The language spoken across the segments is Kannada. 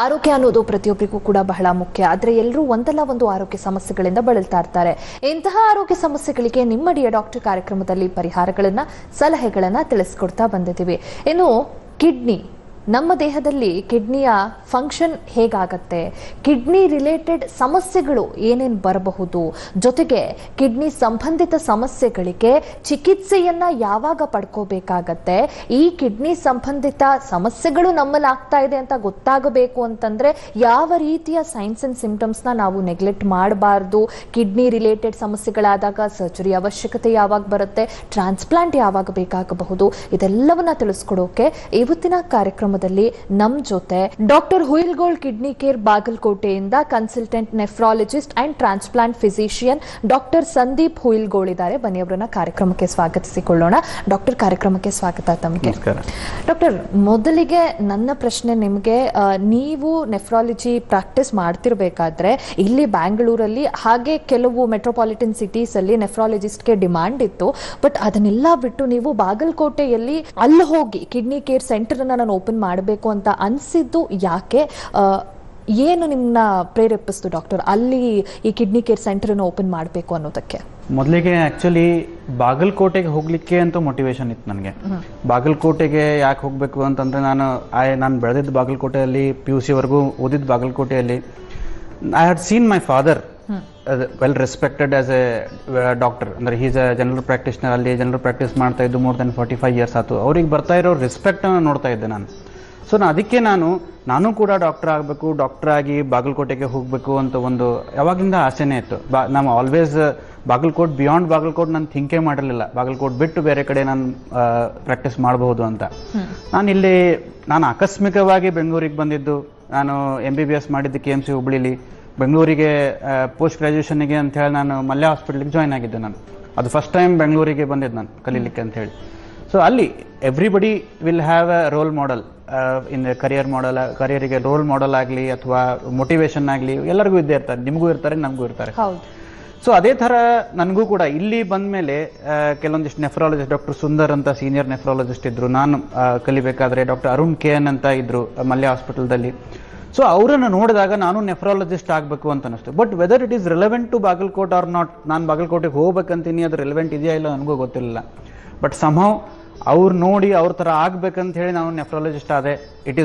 ಆರೋಗ್ಯ ಅನ್ನೋದು ಪ್ರತಿಯೊಬ್ಬರಿಗೂ ಕೂಡ ಬಹಳ ಮುಖ್ಯ. ಆದರೆ ಎಲ್ಲರೂ ಒಂದಲ್ಲ ಒಂದು ಆರೋಗ್ಯ ಸಮಸ್ಯೆಗಳಿಂದ ಬಳಲ್ತಾ ಇರ್ತಾರೆ. ಇಂತಹ ಆರೋಗ್ಯ ಸಮಸ್ಯೆಗಳಿಗೆ ನಿಮ್ಮ ಡಿಯರ್ ಡಾಕ್ಟರ್ ಕಾರ್ಯಕ್ರಮದಲ್ಲಿ ಪರಿಹಾರಗಳನ್ನ, ಸಲಹೆಗಳನ್ನ ತಿಳಿಸ್ಕೊಡ್ತಾ ಬಂದಿದ್ದೀವಿ. ಇನ್ನು ಕಿಡ್ನಿ, ನಮ್ಮ ದೇಹದಲ್ಲಿ ಕಿಡ್ನಿಯ ಫಂಕ್ಷನ್ ಹೇಗಾಗತ್ತೆ, ಕಿಡ್ನಿ ರಿಲೇಟೆಡ್ ಸಮಸ್ಯೆಗಳು ಏನೇನು ಬರಬಹುದು, ಜೊತೆಗೆ ಕಿಡ್ನಿ ಸಂಬಂಧಿತ ಸಮಸ್ಯೆಗಳಿಗೆ ಚಿಕಿತ್ಸೆಯನ್ನ ಯಾವಾಗ ಪಡ್ಕೋಬೇಕಾಗತ್ತೆ, ಈ ಕಿಡ್ನಿ ಸಂಬಂಧಿತ ಸಮಸ್ಯೆಗಳು ನಮ್ಮಲ್ಲಿ ಆಗ್ತಾ ಇದೆ ಅಂತ ಗೊತ್ತಾಗಬೇಕು ಅಂತಂದ್ರೆ ಯಾವ ರೀತಿಯ ಸೈನ್ಸ್ ಅಂಡ್ ಸಿಂಪ್ಟಮ್ಸ್ನ ನಾವು ನೆಗ್ಲೆಕ್ಟ್ ಮಾಡಬಾರ್ದು, ಕಿಡ್ನಿ ರಿಲೇಟೆಡ್ ಸಮಸ್ಯೆಗಳಾದಾಗ ಸರ್ಜರಿ ಅವಶ್ಯಕತೆ ಯಾವಾಗ ಬರುತ್ತೆ, ಟ್ರಾನ್ಸ್ಪ್ಲಾಂಟ್ ಯಾವಾಗ ಬೇಕಾಗಬಹುದು, ಇದೆಲ್ಲವನ್ನ ತಿಳಿಸ್ಕೊಡೋಕೆ ಇವತ್ತಿನ ಕಾರ್ಯಕ್ರಮದಲ್ಲಿ ನಮ್ ಜೊತೆ ಡಾಕ್ಟರ್ ಹುಯಿಲ್ಗೋಳ್ ಕಿಡ್ನಿ ಕೇರ್ ಬಾಗಲಕೋಟೆಯಿಂದ consultant nephrologist and transplant physician doctor Sandeep Huilgol ಇದ್ದಾರೆ. ಬನ್ನಿ ಅವರನ್ನ ಕಾರ್ಯಕ್ರಮಕ್ಕೆ ಸ್ವಾಗತಿಸಿಕೊಳ್ಳೋಣ. ಡಾಕ್ಟರ್, ಕಾರ್ಯಕ್ರಮಕ್ಕೆ ಸ್ವಾಗತ ತಮಗೆ. ಡಾಕ್ಟರ್, ಮೊದಲಿಗೆ ನನ್ನ ಪ್ರಶ್ನೆ ನಿಮಗೆ, ನೀವು ನೆಫ್ರಾಲಜಿ ಪ್ರಾಕ್ಟೀಸ್ ಮಾಡ್ತಿರ್ಬೇಕಾದ್ರೆ ಇಲ್ಲಿ ಬ್ಯಾಂಗ್ಳೂರಲ್ಲಿ ಹಾಗೆ ಕೆಲವು ಮೆಟ್ರೋಪಾಲಿಟನ್ ಸಿಟೀಸ್ ಅಲ್ಲಿ ನೆಫ್ರಾಲಜಿಸ್ಟ್ಗೆ ಡಿಮಾಂಡ್ ಇತ್ತು. ಬಟ್ ಅದನ್ನೆಲ್ಲ ಬಿಟ್ಟು ನೀವು ಬಾಗಲಕೋಟೆಯಲ್ಲಿ ಅಲ್ಲಿ ಹೋಗಿ ಕಿಡ್ನಿ ಕೇರ್ ಸೆಂಟರ್ ಅನ್ನ ನಾನು ಓಪನ್ ಮಾಡಬೇಕು ಅಂತ ಅನಿಸಿದ್ದು ಯಾಕೆ? ಏನು ನಿಮ್ಮನ್ನ ಪ್ರೇರೇಪಿಸ್ತು ಡಾಕ್ಟರ್ ಅಲ್ಲಿ ಈ ಕಿಡ್ನಿ ಕೇರ್ ಸೆಂಟರ್ ಅನ್ನು ಓಪನ್ ಮಾಡಬೇಕು ಅನ್ನೋದಕ್ಕೆ? ಮೊದಲಿಗೆ ಆಕ್ಚುಲಿ ಬಾಗಲಕೋಟೆಗೆ ಹೋಗ್ಲಿಕ್ಕೆ ಅಂತ ಮೋಟಿವೇಶನ್ ಇತ್ತು ನನಗೆ. ಬಾಗಲಕೋಟೆಗೆ ಯಾಕೆ ಹೋಗಬೇಕು ಅಂತಂದ್ರೆ, ನಾನು ಬೆಳೆದಿದ್ದು ಬಾಗಲಕೋಟೆಯಲ್ಲಿ, PUC ವರೆಗೂ ಓದಿದ್ದು ಬಾಗಲಕೋಟೆಯಲ್ಲಿ. I had seen my father well respected as A doctor. ಅಂದರೆ ಈಸ್ ಅ ಜನರಲ್ ಪ್ರಾಕ್ಟೀಷನರ್. ಅಲ್ಲಿ ಜನರಲ್ ಪ್ರಾಕ್ಟೀಸ್ ಮಾಡ್ತಾ ಇದ್ದು ಮೋರ್ ದೆನ್ 45 ಇಯರ್ಸ್ ಆಯ್ತು. ಅವ್ರಿಗೆ ಬರ್ತಾ ಇರೋ ರೆಸ್ಪೆಕ್ಟನ್ನು ನೋಡ್ತಾ ಇದ್ದೆ ನಾನು. ಸೊ ಅದಕ್ಕೆ ನಾನು ಕೂಡ ಡಾಕ್ಟರ್ ಆಗಬೇಕು, ಡಾಕ್ಟರ್ ಆಗಿ ಬಾಗಲಕೋಟೆಗೆ ಹೋಗಬೇಕು ಅಂತ ಒಂದು ಯಾವಾಗಿಂದ ಆಸೆನೇ ಇತ್ತು. ನಾವು ಆಲ್ವೇಸ್ ಬಾಗಲಕೋಟ್, ಬಿಯಾಂಡ್ ಬಾಗಲಕೋಟ್ ನಾನು ಥಿಂಕೇ ಮಾಡಿರಲಿಲ್ಲ. ಬಾಗಲಕೋಟ್ ಬಿಟ್ಟು ಬೇರೆ ಕಡೆ ನಾನು ಪ್ರಾಕ್ಟೀಸ್ ಮಾಡಬಹುದು ಅಂತ. ನಾನು ಆಕಸ್ಮಿಕವಾಗಿ ಬೆಂಗಳೂರಿಗೆ ಬಂದಿದ್ದು. ನಾನು MBBS ಮಾಡಿದ್ದು KMC ಹುಬ್ಳಿಲಿ. ಬೆಂಗಳೂರಿಗೆ ಪೋಸ್ಟ್ ಗ್ರಾಜ್ಯುಯೇಷನ್ಗೆ ಅಂತ ಹೇಳಿ ನಾನು ಮಲ್ಯ ಹಾಸ್ಪಿಟ್ಲಿಗೆ ಜಾಯ್ನ್ ಆಗಿದ್ದೆ. ನಾನು ಅದು ಫಸ್ಟ್ ಟೈಮ್ ಬೆಂಗಳೂರಿಗೆ ಬಂದಿದ್ದು ನಾನು ಕಲೀಲಿಕ್ಕೆ ಅಂತ ಹೇಳಿ. ಸೊ ಅಲ್ಲಿ everybody will have a role model in ಕರಿಯರಿಗೆ ರೋಲ್ ಮಾಡೆಲ್ ಆಗಲಿ ಅಥವಾ ಮೋಟಿವೇಶನ್ ಆಗಲಿ ಎಲ್ಲರಿಗೂ ಇದ್ದೇ ಇರ್ತಾರೆ. ನಿಮಗೂ ಇರ್ತಾರೆ, ನಮಗೂ ಇರ್ತಾರೆ. ಸೊ ಅದೇ ಥರ ನನಗೂ ಕೂಡ ಇಲ್ಲಿ ಬಂದ ಮೇಲೆ ಕೆಲವೊಂದಿಷ್ಟು ನೆಫ್ರಾಲಜಿಸ್ಟ್, ಡಾಕ್ಟರ್ ಸುಂದರ್ ಅಂತ ಸೀನಿಯರ್ ನೆಫ್ರಾಲಜಿಸ್ಟ್ ಇದ್ರು. ನಾನು ಕಲಿಬೇಕಾದ್ರೆ ಡಾಕ್ಟರ್ ಅರುಣ್ KN ಅಂತ ಇದ್ರು ಮಲ್ಯ ಹಾಸ್ಪಿಟಲ್ದಲ್ಲಿ. ಸೊ ಅವರನ್ನು ನೋಡಿದಾಗ ನಾನು ನೆಫ್ರಾಲಜಿಸ್ಟ್ ಆಗಬೇಕು ಅಂತ ಅನಿಸ್ತು. But whether it is relevant to Bagalkot or not, ನಾನು ಬಾಗಲಕೋಟೆಗೆ ಹೋಗ್ಬೇಕಂತೀನಿ, ಅದು ರಿಲೆವೆಂಟ್ ಇದೆಯಾ ಇಲ್ಲ ನನಗೂ ಗೊತ್ತಿರಲಿಲ್ಲ. ಬಟ್ ಸಮ್ಹೌ ಅವ್ರು ನೋಡಿ ಅವ್ರ ಥರ ಆಗ್ಬೇಕಂತ ಹೇಳಿ ನಾನು ನೆಫ್ರಾಲಜಿಸ್ಟ್ ಆದೆ. It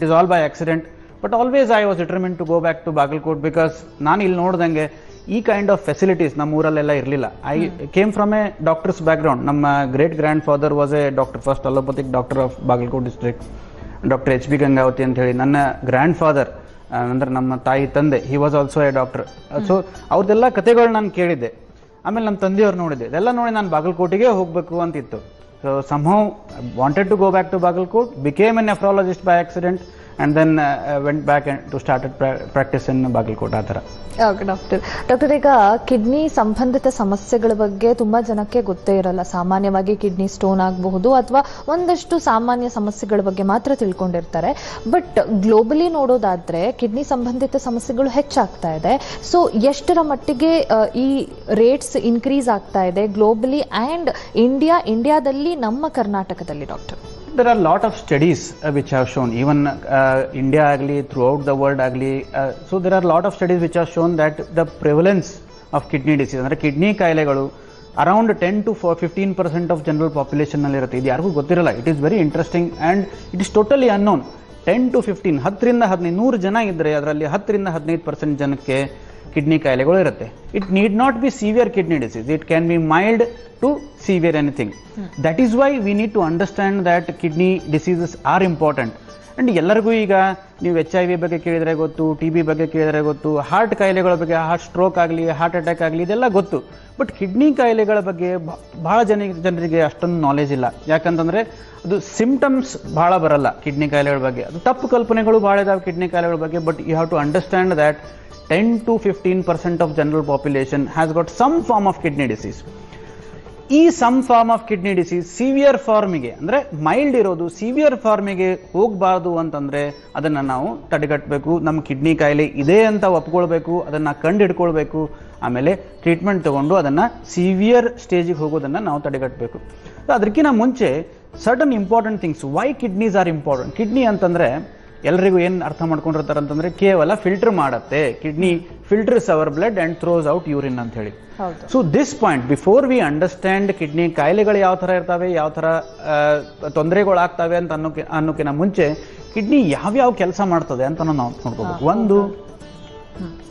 is all by accident. But always I was determined to go back to Bagalkot because ನಾನು ಇಲ್ಲಿ ನೋಡ್ದಂಗೆ ಈ ಕೈಂಡ್ ಆಫ್ ಫೆಸಿಲಿಟೀಸ್ ನಮ್ಮ ಊರಲ್ಲೆಲ್ಲ ಇರಲಿಲ್ಲ. I came from a doctors background. ನಮ್ಮ great grandfather was a doctor, first allopathic doctor of Bagalkot district, doctor HB Gangavathi ಅಂತ ಹೇಳಿ. ನನ್ನ ಗ್ರ್ಯಾಂಡ್ ಫಾದರ್ ಅಂದ್ರೆ ನಮ್ಮ ತಾಯಿ ತಂದೆ, he was also a doctor. So ಅವ್ರದ್ದೆಲ್ಲ ಕಥೆಗಳು ನಾನು ಕೇಳಿದ್ದೆ. ಆಮೇಲೆ ನಮ್ಮ ತಂದೆಯವ್ರು ನೋಡಿದ್ದೆ. ಇದೆಲ್ಲ ನೋಡಿ ನಾನು ಬಾಗಲಕೋಟೆಗೆ ಹೋಗಬೇಕು ಅಂತಿತ್ತು. So somehow wanted to go back to Bagalkot, became a nephrologist by accident and then went back to started practice in Bagalkot. ಆ ಥರ. ಓಕೆ ಡಾಕ್ಟರ್, ಈಗ ಕಿಡ್ನಿ ಸಂಬಂಧಿತ ಸಮಸ್ಯೆಗಳ ಬಗ್ಗೆ ತುಂಬಾ ಜನಕ್ಕೆ ಗೊತ್ತೇ ಇರಲ್ಲ. ಸಾಮಾನ್ಯವಾಗಿ ಕಿಡ್ನಿ ಸ್ಟೋನ್ ಆಗಬಹುದು ಅಥವಾ ಒಂದಷ್ಟು ಸಾಮಾನ್ಯ ಸಮಸ್ಯೆಗಳ ಬಗ್ಗೆ ಮಾತ್ರ ತಿಳ್ಕೊಂಡಿರ್ತಾರೆ. ಬಟ್ ಗ್ಲೋಬಲಿ ನೋಡೋದಾದ್ರೆ ಕಿಡ್ನಿ ಸಂಬಂಧಿತ ಸಮಸ್ಯೆಗಳು ಹೆಚ್ಚಾಗ್ತಾ ಇದೆ. ಸೊ ಎಷ್ಟರ ಮಟ್ಟಿಗೆ ಈ ರೇಟ್ಸ್ ಇನ್ಕ್ರೀಸ್ ಆಗ್ತಾ ಇದೆ ಗ್ಲೋಬಲಿ ಆ್ಯಂಡ್ ಇಂಡಿಯಾದಲ್ಲಿ, ನಮ್ಮ ಕರ್ನಾಟಕದಲ್ಲಿ doctor? There are a lot of studies which have shown, even India agli, throughout the world agli. So there are a lot of studies which have shown that the prevalence of kidney disease, ಅಂದರೆ ಕಿಡ್ನಿ ಕಾಯಿಲೆಗಳು around 10 to 15% of general population ನಲ್ಲಿ ಇರುತ್ತೆ. ಇದು ಯಾರಿಗೂ ಗೊತ್ತಿರಲ್ಲ. It is very interesting and it is totally unknown. 10 to 15, 10ರಿಂದ 15, 100 ಜನ ಇದ್ದರೆ ಅದರಲ್ಲಿ 10ರಿಂದ 15% ಜನಕ್ಕೆ ಕಿಡ್ನಿ ಕಾಯಿಲೆಗಳು ಇರುತ್ತೆ. It need not be severe kidney disease. It can be mild to severe anything. That is why we need to understand that kidney diseases are important. And ಎಲ್ಲರಿಗೂ ಈಗ ನೀವು HIV ಬಗ್ಗೆ ಕೇಳಿದರೆ ಗೊತ್ತು, TB ಬಗ್ಗೆ ಕೇಳಿದರೆ ಗೊತ್ತು, ಹಾರ್ಟ್ ಕಾಯಿಲೆಗಳ ಬಗ್ಗೆ, ಹಾರ್ಟ್ ಸ್ಟ್ರೋಕ್ ಆಗಲಿ, ಹಾರ್ಟ್ ಅಟ್ಯಾಕ್ ಆಗಲಿ, ಇದೆಲ್ಲ ಗೊತ್ತು. ಬಟ್ ಕಿಡ್ನಿ ಕಾಯಿಲೆಗಳ ಬಗ್ಗೆ ಭಾಳ ಜನರಿಗೆ ಅಷ್ಟೊಂದು ನಾಲೆಜ್ ಇಲ್ಲ. ಯಾಕಂತಂದರೆ ಅದು ಸಿಂಪ್ಟಮ್ಸ್ ಭಾಳ ಬರಲ್ಲ ಕಿಡ್ನಿ ಕಾಯಿಲೆಗಳ ಬಗ್ಗೆ. ಅದು ತಪ್ಪು ಕಲ್ಪನೆಗಳು ಭಾಳ ಇದಾವೆ ಕಿಡ್ನಿ ಕಾಯಿಲೆಗಳ ಬಗ್ಗೆ. But you have to understand that 10 to 15% of general population has got some form of kidney disease. ಈ some form of kidney disease severe ಫಾರ್ಮಿಗೆ, ಅಂದರೆ ಮೈಲ್ಡ್ ಇರೋದು ಸಿವಿಯರ್ ಫಾರ್ಮಿಗೆ ಹೋಗಬಾರ್ದು ಅಂತಂದರೆ ಅದನ್ನು ನಾವು ತಡೆಗಟ್ಟಬೇಕು. ನಮ್ಮ ಕಿಡ್ನಿ ಕಾಯಿಲೆ ಇದೆ ಅಂತ ಒಪ್ಕೊಳ್ಬೇಕು, ಅದನ್ನು ಕಂಡು ಹಿಡ್ಕೊಳ್ಬೇಕು. ಆಮೇಲೆ ಟ್ರೀಟ್ಮೆಂಟ್ ತೊಗೊಂಡು ಅದನ್ನು ಸಿವಿಯರ್ ಸ್ಟೇಜಿಗೆ ಹೋಗೋದನ್ನು ನಾವು ತಡೆಗಟ್ಟಬೇಕು. ಅದಕ್ಕಿಂತ ಮುಂಚೆ certain important things, why kidneys are important. Kidney ಅಂತಂದರೆ ಎಲ್ಲರಿಗೂ ಏನು ಅರ್ಥ ಮಾಡ್ಕೊಂಡಿರ್ತಾರೆ ಅಂತಂದ್ರೆ ಕೇವಲ ಫಿಲ್ಟರ್ ಮಾಡುತ್ತೆ, kidney filters our blood and throws out urine ಅಂತ ಹೇಳಿ. So this point before we understand kidney ಕಾಯಿಲೆಗಳು ಯಾವ ಥರ ಇರ್ತವೆ, ಯಾವ ಥರ ತೊಂದರೆಗಳಾಗ್ತವೆ ಅಂತ ಅನ್ನೋಕ್ಕಿಂತ ಮುಂಚೆ ಕಿಡ್ನಿ ಯಾವ್ಯಾವ ಕೆಲಸ ಮಾಡ್ತದೆ ಅಂತ ನಾವು ನೋಡ್ಕೋಬೇಕು. ಒಂದು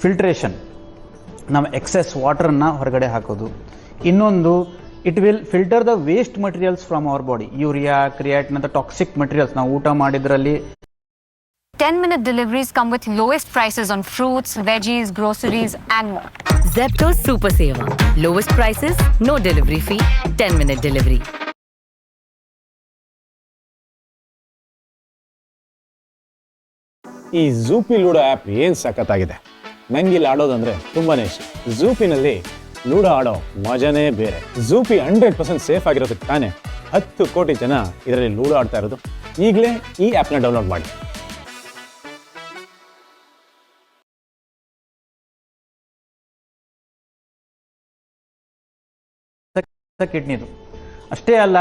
ಫಿಲ್ಟ್ರೇಷನ್, ನಾವು ಎಕ್ಸೆಸ್ ವಾಟರನ್ನ ಹೊರಗಡೆ ಹಾಕೋದು. ಇನ್ನೊಂದು it will filter the waste materials from our body, urea, creatine ಅಂತ ಟಾಕ್ಸಿಕ್ ಮಟೀರಿಯಲ್ಸ್ ನಾವು ಊಟ ಮಾಡಿದ್ರಲ್ಲಿ. 10-minute deliveries come with lowest prices on fruits, veggies, groceries and more. Zepto Super Saver. Lowest prices, no delivery fee, 10-minute delivery. ಈ ಝೂಪಿ ಲೂಡೋ ಆ್ಯಪ್ ಏನು ಸಖತ್ತಾಗಿದೆ. ನನಗೆ ಇಲ್ಲಿ ಆಡೋದಂದ್ರೆ ತುಂಬಾನೇ ಇಷ್ಟ. ಝೂಪಿನಲ್ಲಿ ಲೂಡೋ ಆಡೋ ಮಜಾನೇ ಬೇರೆ. ಝೂಪಿ 100% ಸೇಫ್ ಆಗಿರೋದಕ್ಕೆ ತಾನೇ 10 ಕೋಟಿ ಜನ ಇದರಲ್ಲಿ ಲೂಡೋ ಆಡ್ತಾ ಇರೋದು. ಈಗಲೇ ಈ ಆ್ಯಪ್ನ ಡೌನ್ಲೋಡ್ ಮಾಡಿ. ಕಿಡ್ನಿದು ಅಷ್ಟೇ ಅಲ್ಲ,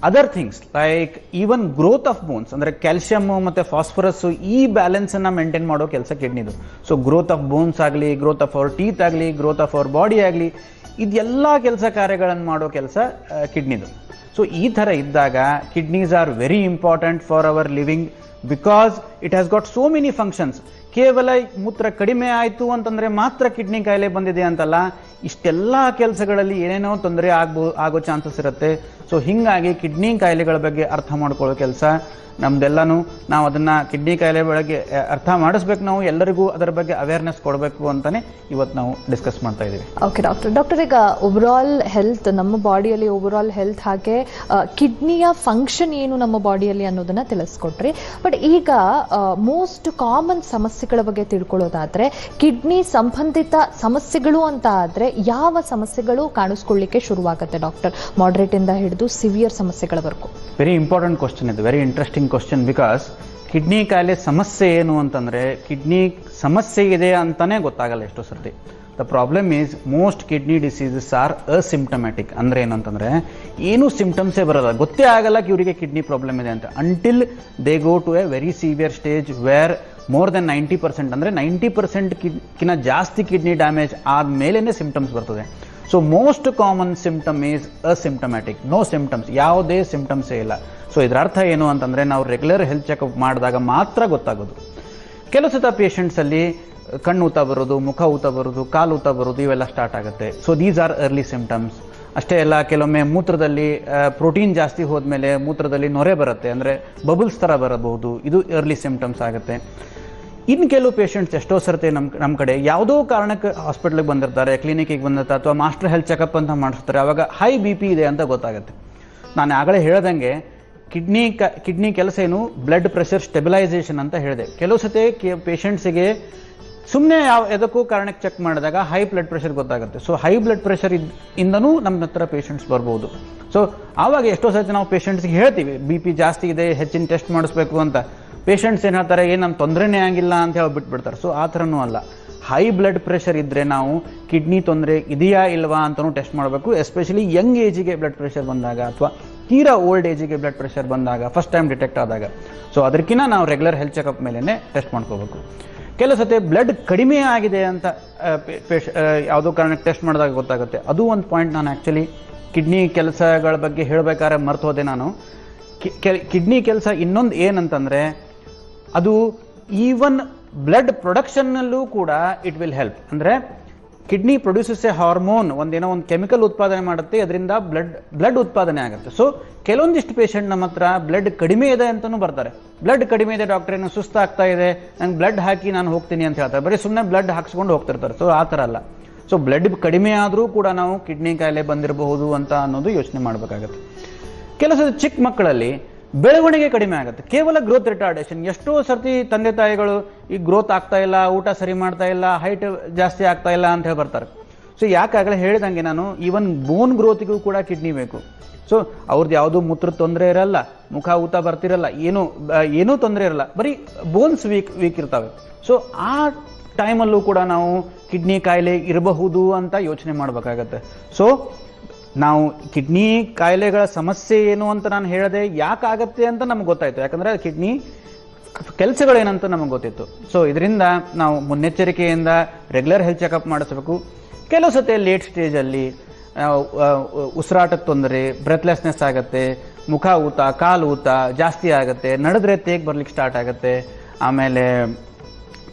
other things like even growth of bones, ಅಂದರೆ ಕ್ಯಾಲ್ಸಿಯಮ್ ಮತ್ತು ಫಾಸ್ಫರಸ್, ಈ ಬ್ಯಾಲೆನ್ಸನ್ನು ಮೇಂಟೈನ್ ಮಾಡೋ ಕೆಲಸ ಕಿಡ್ನಿದು. ಸೊ ಗ್ರೋತ್ ಆಫ್ ಬೋನ್ಸ್ ಆಗಲಿ, ಗ್ರೋತ್ ಆಫ್ ಅವರ್ ಟೀತ್ ಆಗಲಿ, ಗ್ರೋತ್ ಆಫ್ ಅವರ್ ಬಾಡಿ ಆಗಲಿ, ಇದೆಲ್ಲ ಕೆಲಸ ಕಾರ್ಯಗಳನ್ನು ಮಾಡೋ ಕೆಲಸ ಕಿಡ್ನಿದು. ಸೊ ಈ ಥರ ಇದ್ದಾಗ kidneys are very important for our living because it has got so many functions. ಕೇವಲ ಮೂತ್ರ ಕಡಿಮೆ ಆಯಿತು ಅಂತಂದರೆ ಮಾತ್ರ ಕಿಡ್ನಿ ಕಾಯಿಲೆ ಬಂದಿದೆ ಅಂತಲ್ಲ, ಇಷ್ಟೆಲ್ಲ ಕೆಲಸಗಳಲ್ಲಿ ಏನೇನೋ ತೊಂದರೆ ಆಗೋ ಚಾನ್ಸಸ್ ಇರುತ್ತೆ. ಸೊ ಹೀಗಾಗಿ ಕಿಡ್ನಿ ಕಾಯಿಲೆಗಳ ಬಗ್ಗೆ ಅರ್ಥ ಮಾಡ್ಕೊಳ್ಳೋ ಕೆಲಸ ನಮ್ದೆಲ್ಲನೂ. ನಾವು ಅದನ್ನು ಕಿಡ್ನಿ ಕಾಯಿಲೆ ಬಗ್ಗೆ ಅರ್ಥ ಮಾಡಿಸ್ಬೇಕು, ನಾವು ಎಲ್ಲರಿಗೂ ಅದರ ಬಗ್ಗೆ ಅವೇರ್ನೆಸ್ ಕೊಡಬೇಕು ಅಂತಲೇ ಇವತ್ತು ನಾವು ಡಿಸ್ಕಸ್ ಮಾಡ್ತಾ ಇದ್ದೀವಿ. ಓಕೆ ಡಾಕ್ಟರ್, ಈಗ ಓವರಾಲ್ ಹೆಲ್ತ್, ನಮ್ಮ ಬಾಡಿಯಲ್ಲಿ ಓವರಾಲ್ ಹೆಲ್ತ್ ಹಾಗೆ ಕಿಡ್ನಿಯ ಫಂಕ್ಷನ್ ಏನು ನಮ್ಮ ಬಾಡಿಯಲ್ಲಿ ಅನ್ನೋದನ್ನ ತಿಳಿಸ್ಕೊಟ್ರಿ. ಬಟ್ ಈಗ ಮೋಸ್ಟ್ ಕಾಮನ್ ಸಮಸ್ಯೆಗಳ ಬಗ್ಗೆ ತಿಳ್ಕೊಳ್ಳೋದಾದ್ರೆ, ಕಿಡ್ನಿ ಸಂಬಂಧಿತ ಸಮಸ್ಯೆಗಳು ಅಂತ ಆದ್ರೆ ಯಾವ ಸಮಸ್ಯೆಗಳು ಕಾಣಿಸ್ಕೊಳ್ಳಿಕ್ಕೆ ಶುರುವಾಗುತ್ತೆ ಡಾಕ್ಟರ್? ಮಾಡರೇಟ್ ಇಂದ ಹಿಡಿದು ಸಿವಿಯರ್ ಸಮಸ್ಯೆಗಳವರೆಗೂ. ವೆರಿ ಇಂಪಾರ್ಟೆಂಟ್ ಕ್ವಶನ್ ಇದು, very interesting question. Because kidney ಕಾಯಿಲೆ ಸಮಸ್ಯೆ ಏನು ಅಂತಂದ್ರೆ, ಕಿಡ್ನಿ ಸಮಸ್ಯೆ ಇದೆ ಅಂತಾನೆ ಗೊತ್ತಾಗಲ್ಲ ಎಷ್ಟೋ ಸರ್ತಿ. The problem is most kidney diseases are asymptomatic. ಅಂದ್ರೆ ಏನಂತಂದ್ರೆ ಏನು ಸಿಂಪ್ಟಮ್ಸೇ ಬರಲ್ಲ, ಗೊತ್ತೇ ಆಗಲ್ಲ ಇವರಿಗೆ ಕಿಡ್ನಿ ಪ್ರಾಬ್ಲಮ್ ಇದೆ ಅಂತ, until they go to a very severe stage where more than 90%, ಅಂದರೆ 90% ಕಿನ್ನ ಜಾಸ್ತಿ ಕಿಡ್ನಿ ಡ್ಯಾಮೇಜ್ ಆದಮೇಲೆ ಸಿಂಪ್ಟಮ್ಸ್ ಬರ್ತದೆ. So most common symptom is asymptomatic, no symptoms, ಯಾವುದೇ ಸಿಂಪ್ಟಮ್ಸೇ ಇಲ್ಲ. ಸೊ ಇದರ ಅರ್ಥ ಏನು ಅಂತಂದರೆ, ನಾವು ರೆಗ್ಯುಲರ್ ಹೆಲ್ತ್ ಚೆಕಪ್ ಮಾಡಿದಾಗ ಮಾತ್ರ ಗೊತ್ತಾಗೋದು. ಕೆಲವು ಸತ ಪೇಷಂಟ್ಸಲ್ಲಿ ಕಣ್ಣು ಊತ ಬರೋದು, ಮುಖ ಊತ ಬರೋದು, ಕಾಲು ಊತ ಬರೋದು, ಇವೆಲ್ಲ ಸ್ಟಾರ್ಟ್ ಆಗುತ್ತೆ. So these are early symptoms. ಅಷ್ಟೇ ಅಲ್ಲ, ಕೆಲವೊಮ್ಮೆ ಮೂತ್ರದಲ್ಲಿ ಪ್ರೋಟೀನ್ ಜಾಸ್ತಿ ಹೋದ್ಮೇಲೆ ಮೂತ್ರದಲ್ಲಿ ನೊರೆ ಬರುತ್ತೆ, ಅಂದರೆ ಬಬಲ್ಸ್ ಥರ ಬರಬಹುದು, ಇದು ಅರ್ಲಿ ಸಿಂಪ್ಟಮ್ಸ್ ಆಗುತ್ತೆ. ಇನ್ನು ಕೆಲವು ಪೇಷಂಟ್ಸ್ ಎಷ್ಟೋ ಸರ್ತಿ ನಮ್ಮ ಕಡೆ ಯಾವುದೋ ಕಾರಣಕ್ಕೆ ಹಾಸ್ಪಿಟ್ಲಿಗೆ ಬಂದಿರ್ತಾರೆ, ಕ್ಲಿನಿಕ್ಕಿಗೆ ಬಂದಿರ್ತಾರೆ, ಅಥವಾ ಮಾಸ್ಟರ್ ಹೆಲ್ತ್ ಚೆಕಪ್ ಅಂತ ಮಾಡಿಸ್ತಾರೆ. ಆವಾಗ ಹೈ BP ಇದೆ ಅಂತ ಗೊತ್ತಾಗುತ್ತೆ. ನಾನು ಆಗಲೇ ಹೇಳ್ದಂಗೆ ಕಿಡ್ನಿ ಕೆಲಸ ಏನು, ಬ್ಲಡ್ ಪ್ರೆಷರ್ ಸ್ಟೆಬಿಲೈಸೇಷನ್ ಅಂತ ಹೇಳಿದೆ. ಕೆಲವು ಸತಿ ಪೇಷಂಟ್ಸಿಗೆ ಸುಮ್ಮನೆ ಎದಕ್ಕೂ ಕಾರಣಕ್ಕೆ ಚೆಕ್ ಮಾಡಿದಾಗ ಹೈ ಬ್ಲಡ್ ಪ್ರೆಷರ್ ಗೊತ್ತಾಗುತ್ತೆ. ಸೊ ಹೈ ಬ್ಲಡ್ ಪ್ರೆಷರ್ ಇಂದನೂ ನಮ್ಮ ಹತ್ರ ಪೇಷಂಟ್ಸ್ ಬರ್ಬೋದು. ಸೊ ಆವಾಗ ಎಷ್ಟೋ ಸರ್ತಿ ನಾವು ಪೇಷಂಟ್ಸ್ಗೆ ಹೇಳ್ತೀವಿ BP ಜಾಸ್ತಿ ಇದೆ, ಹೆಚ್ಚಿನ ಟೆಸ್ಟ್ ಮಾಡಿಸ್ಬೇಕು ಅಂತ. ಪೇಷಂಟ್ಸ್ ಏನು ಹೇಳ್ತಾರೆ, ಏನು ನಮ್ಮ ತೊಂದರೆನೇ ಆಗಿಲ್ಲ ಅಂತ ಹೇಳಿ ಬಿಟ್ಬಿಡ್ತಾರೆ. ಸೊ ಆ ಥರನೂ ಅಲ್ಲ, ಹೈ ಬ್ಲಡ್ ಪ್ರೆಷರ್ ಇದ್ದರೆ ನಾವು ಕಿಡ್ನಿ ತೊಂದರೆ ಇದೆಯಾ ಇಲ್ವಾ ಅಂತಲೂ ಟೆಸ್ಟ್ ಮಾಡಬೇಕು. ಎಸ್ಪೆಷಲಿ ಯಂಗ್ ಏಜಿಗೆ ಬ್ಲಡ್ ಪ್ರೆಷರ್ ಬಂದಾಗ, ಅಥವಾ ತೀರಾ ಓಲ್ಡ್ ಏಜಿಗೆ ಬ್ಲಡ್ ಪ್ರೆಷರ್ ಬಂದಾಗ, ಫಸ್ಟ್ ಟೈಮ್ ಡಿಟೆಕ್ಟ್ ಆದಾಗ. ಸೊ ಅದಕ್ಕಿಂತ ನಾವು ರೆಗ್ಯುಲರ್ ಹೆಲ್ತ್ ಚೆಕಪ್ ಮೇಲೇ ಟೆಸ್ಟ್ ಮಾಡ್ಕೋಬೇಕು. ಕೆಲವು ಸತಿ ಬ್ಲಡ್ ಕಡಿಮೆ ಆಗಿದೆ ಅಂತ ಯಾವುದೋ ಕಾರಣಕ್ಕೆ ಟೆಸ್ಟ್ ಮಾಡಿದಾಗ ಗೊತ್ತಾಗುತ್ತೆ. ಅದು ಒಂದು ಪಾಯಿಂಟ್. ನಾನು ಆ್ಯಕ್ಚುಲಿ ಕಿಡ್ನಿ ಕೆಲಸಗಳ ಬಗ್ಗೆ ಹೇಳಬೇಕಾದ್ರೆ ಮರ್ತು ಹೋದೆ ನಾನು. ಕಿಡ್ನಿ ಕೆಲಸ ಇನ್ನೊಂದು ಏನಂತಂದರೆ, ಅದು ಈವನ್ ಬ್ಲಡ್ ಪ್ರೊಡಕ್ಷನ್ನಲ್ಲೂ ಕೂಡ ಇಟ್ ವಿಲ್ ಹೆಲ್ಪ್. ಅಂದರೆ ಕಿಡ್ನಿ ಪ್ರೊಡ್ಯೂಸಸ್ ಎ ಹಾರ್ಮೋನ್, ಒಂದೇನೋ ಒಂದು ಕೆಮಿಕಲ್ ಉತ್ಪಾದನೆ ಮಾಡುತ್ತೆ, ಅದರಿಂದ ಬ್ಲಡ್ ಉತ್ಪಾದನೆ ಆಗುತ್ತೆ. ಸೊ ಕೆಲವೊಂದಿಷ್ಟು ಪೇಷಂಟ್ ನಮ್ಮ ಹತ್ರ ಬ್ಲಡ್ ಕಡಿಮೆ ಇದೆ ಅಂತಲೂ ಬರ್ತಾರೆ. ಬ್ಲಡ್ ಕಡಿಮೆ ಇದೆ ಡಾಕ್ಟ್ರೆ, ಏನು ಸುಸ್ತಾಗ್ತಾ ಇದೆ, ನಂಗೆ ಬ್ಲಡ್ ಹಾಕಿ ನಾನು ಹೋಗ್ತೀನಿ ಅಂತ ಹೇಳ್ತಾರೆ. ಬರೀ ಸುಮ್ಮನೆ ಬ್ಲಡ್ ಹಾಕ್ಸ್ಕೊಂಡು ಹೋಗ್ತಿರ್ತಾರೆ. ಸೊ ಆ ಥರ ಅಲ್ಲ. ಸೊ ಬ್ಲಡ್ ಕಡಿಮೆ ಆದರೂ ಕೂಡ ನಾವು ಕಿಡ್ನಿ ಕಾಯಿಲೆ ಬಂದಿರಬಹುದು ಅಂತ ಅನ್ನೋದು ಯೋಚನೆ ಮಾಡಬೇಕಾಗತ್ತೆ. ಕೆಲವು ಚಿಕ್ಕ ಮಕ್ಕಳಲ್ಲಿ ಬೆಳವಣಿಗೆ ಕಡಿಮೆ ಆಗುತ್ತೆ, ಕೇವಲ ಗ್ರೋತ್ ರಿಟಾರ್ಡೇಷನ್. ಎಷ್ಟೋ ಸರ್ತಿ ತಂದೆ ತಾಯಿಗಳು ಈ ಗ್ರೋತ್ ಆಗ್ತಾ ಇಲ್ಲ, ಊಟ ಸರಿ ಮಾಡ್ತಾ ಇಲ್ಲ, ಹೈಟ್ ಜಾಸ್ತಿ ಆಗ್ತಾ ಇಲ್ಲ ಅಂತ ಹೇಳಿ ಬರ್ತಾರೆ. ಸೊ ಯಾಕಾಗಲೇ ಹೇಳಿದಂಗೆ ನಾನು, ಈವನ್ ಬೋನ್ ಗ್ರೋತಿಗೂ ಕೂಡ ಕಿಡ್ನಿ ಬೇಕು. ಸೊ ಅವ್ರದ್ದು ಯಾವುದೂ ಮೂತ್ರದ ತೊಂದರೆ ಇರಲ್ಲ, ಮುಖ ಊತ ಬರ್ತಿರಲ್ಲ, ಏನೂ ತೊಂದರೆ ಇರಲ್ಲ, ಬರೀ ಬೋನ್ಸ್ ವೀಕ್ ಇರ್ತವೆ. ಸೊ ಆ ಟೈಮಲ್ಲೂ ಕೂಡ ನಾವು ಕಿಡ್ನಿ ಕಾಯಿಲೆ ಇರಬಹುದು ಅಂತ ಯೋಚನೆ ಮಾಡಬೇಕಾಗತ್ತೆ. ಸೊ ನಾವು ಕಿಡ್ನಿ ಕಾಯಿಲೆಗಳ ಸಮಸ್ಯೆ ಏನು ಅಂತ ನಾನು ಹೇಳಿದೆ, ಯಾಕಾಗತ್ತೆ ಅಂತ ನಮ್ಗೆ ಗೊತ್ತಾಯ್ತು. ಯಾಕಂದರೆ ಕಿಡ್ನಿ ಕೆಲಸಗಳೇನಂತ ನಮಗೆ ಗೊತ್ತಿತ್ತು. ಸೊ ಇದರಿಂದ ನಾವು ಮುನ್ನೆಚ್ಚರಿಕೆಯಿಂದ ರೆಗ್ಯುಲರ್ ಹೆಲ್ತ್ ಚೆಕಪ್ ಮಾಡಿಸ್ಬೇಕು. ಕೆಲವು ಸತಿ ಲೇಟ್ ಸ್ಟೇಜಲ್ಲಿ ಉಸಿರಾಟದ ತೊಂದರೆ, ಬ್ರೆತ್ಲೆಸ್ನೆಸ್ ಆಗುತ್ತೆ, ಮುಖ ಊತ, ಕಾಲು ಊತ ಜಾಸ್ತಿ ಆಗುತ್ತೆ, ನಡೆದ್ರೆ ತೇಗ್ ಬರ್ಲಿಕ್ಕೆ ಸ್ಟಾರ್ಟ್ ಆಗುತ್ತೆ. ಆಮೇಲೆ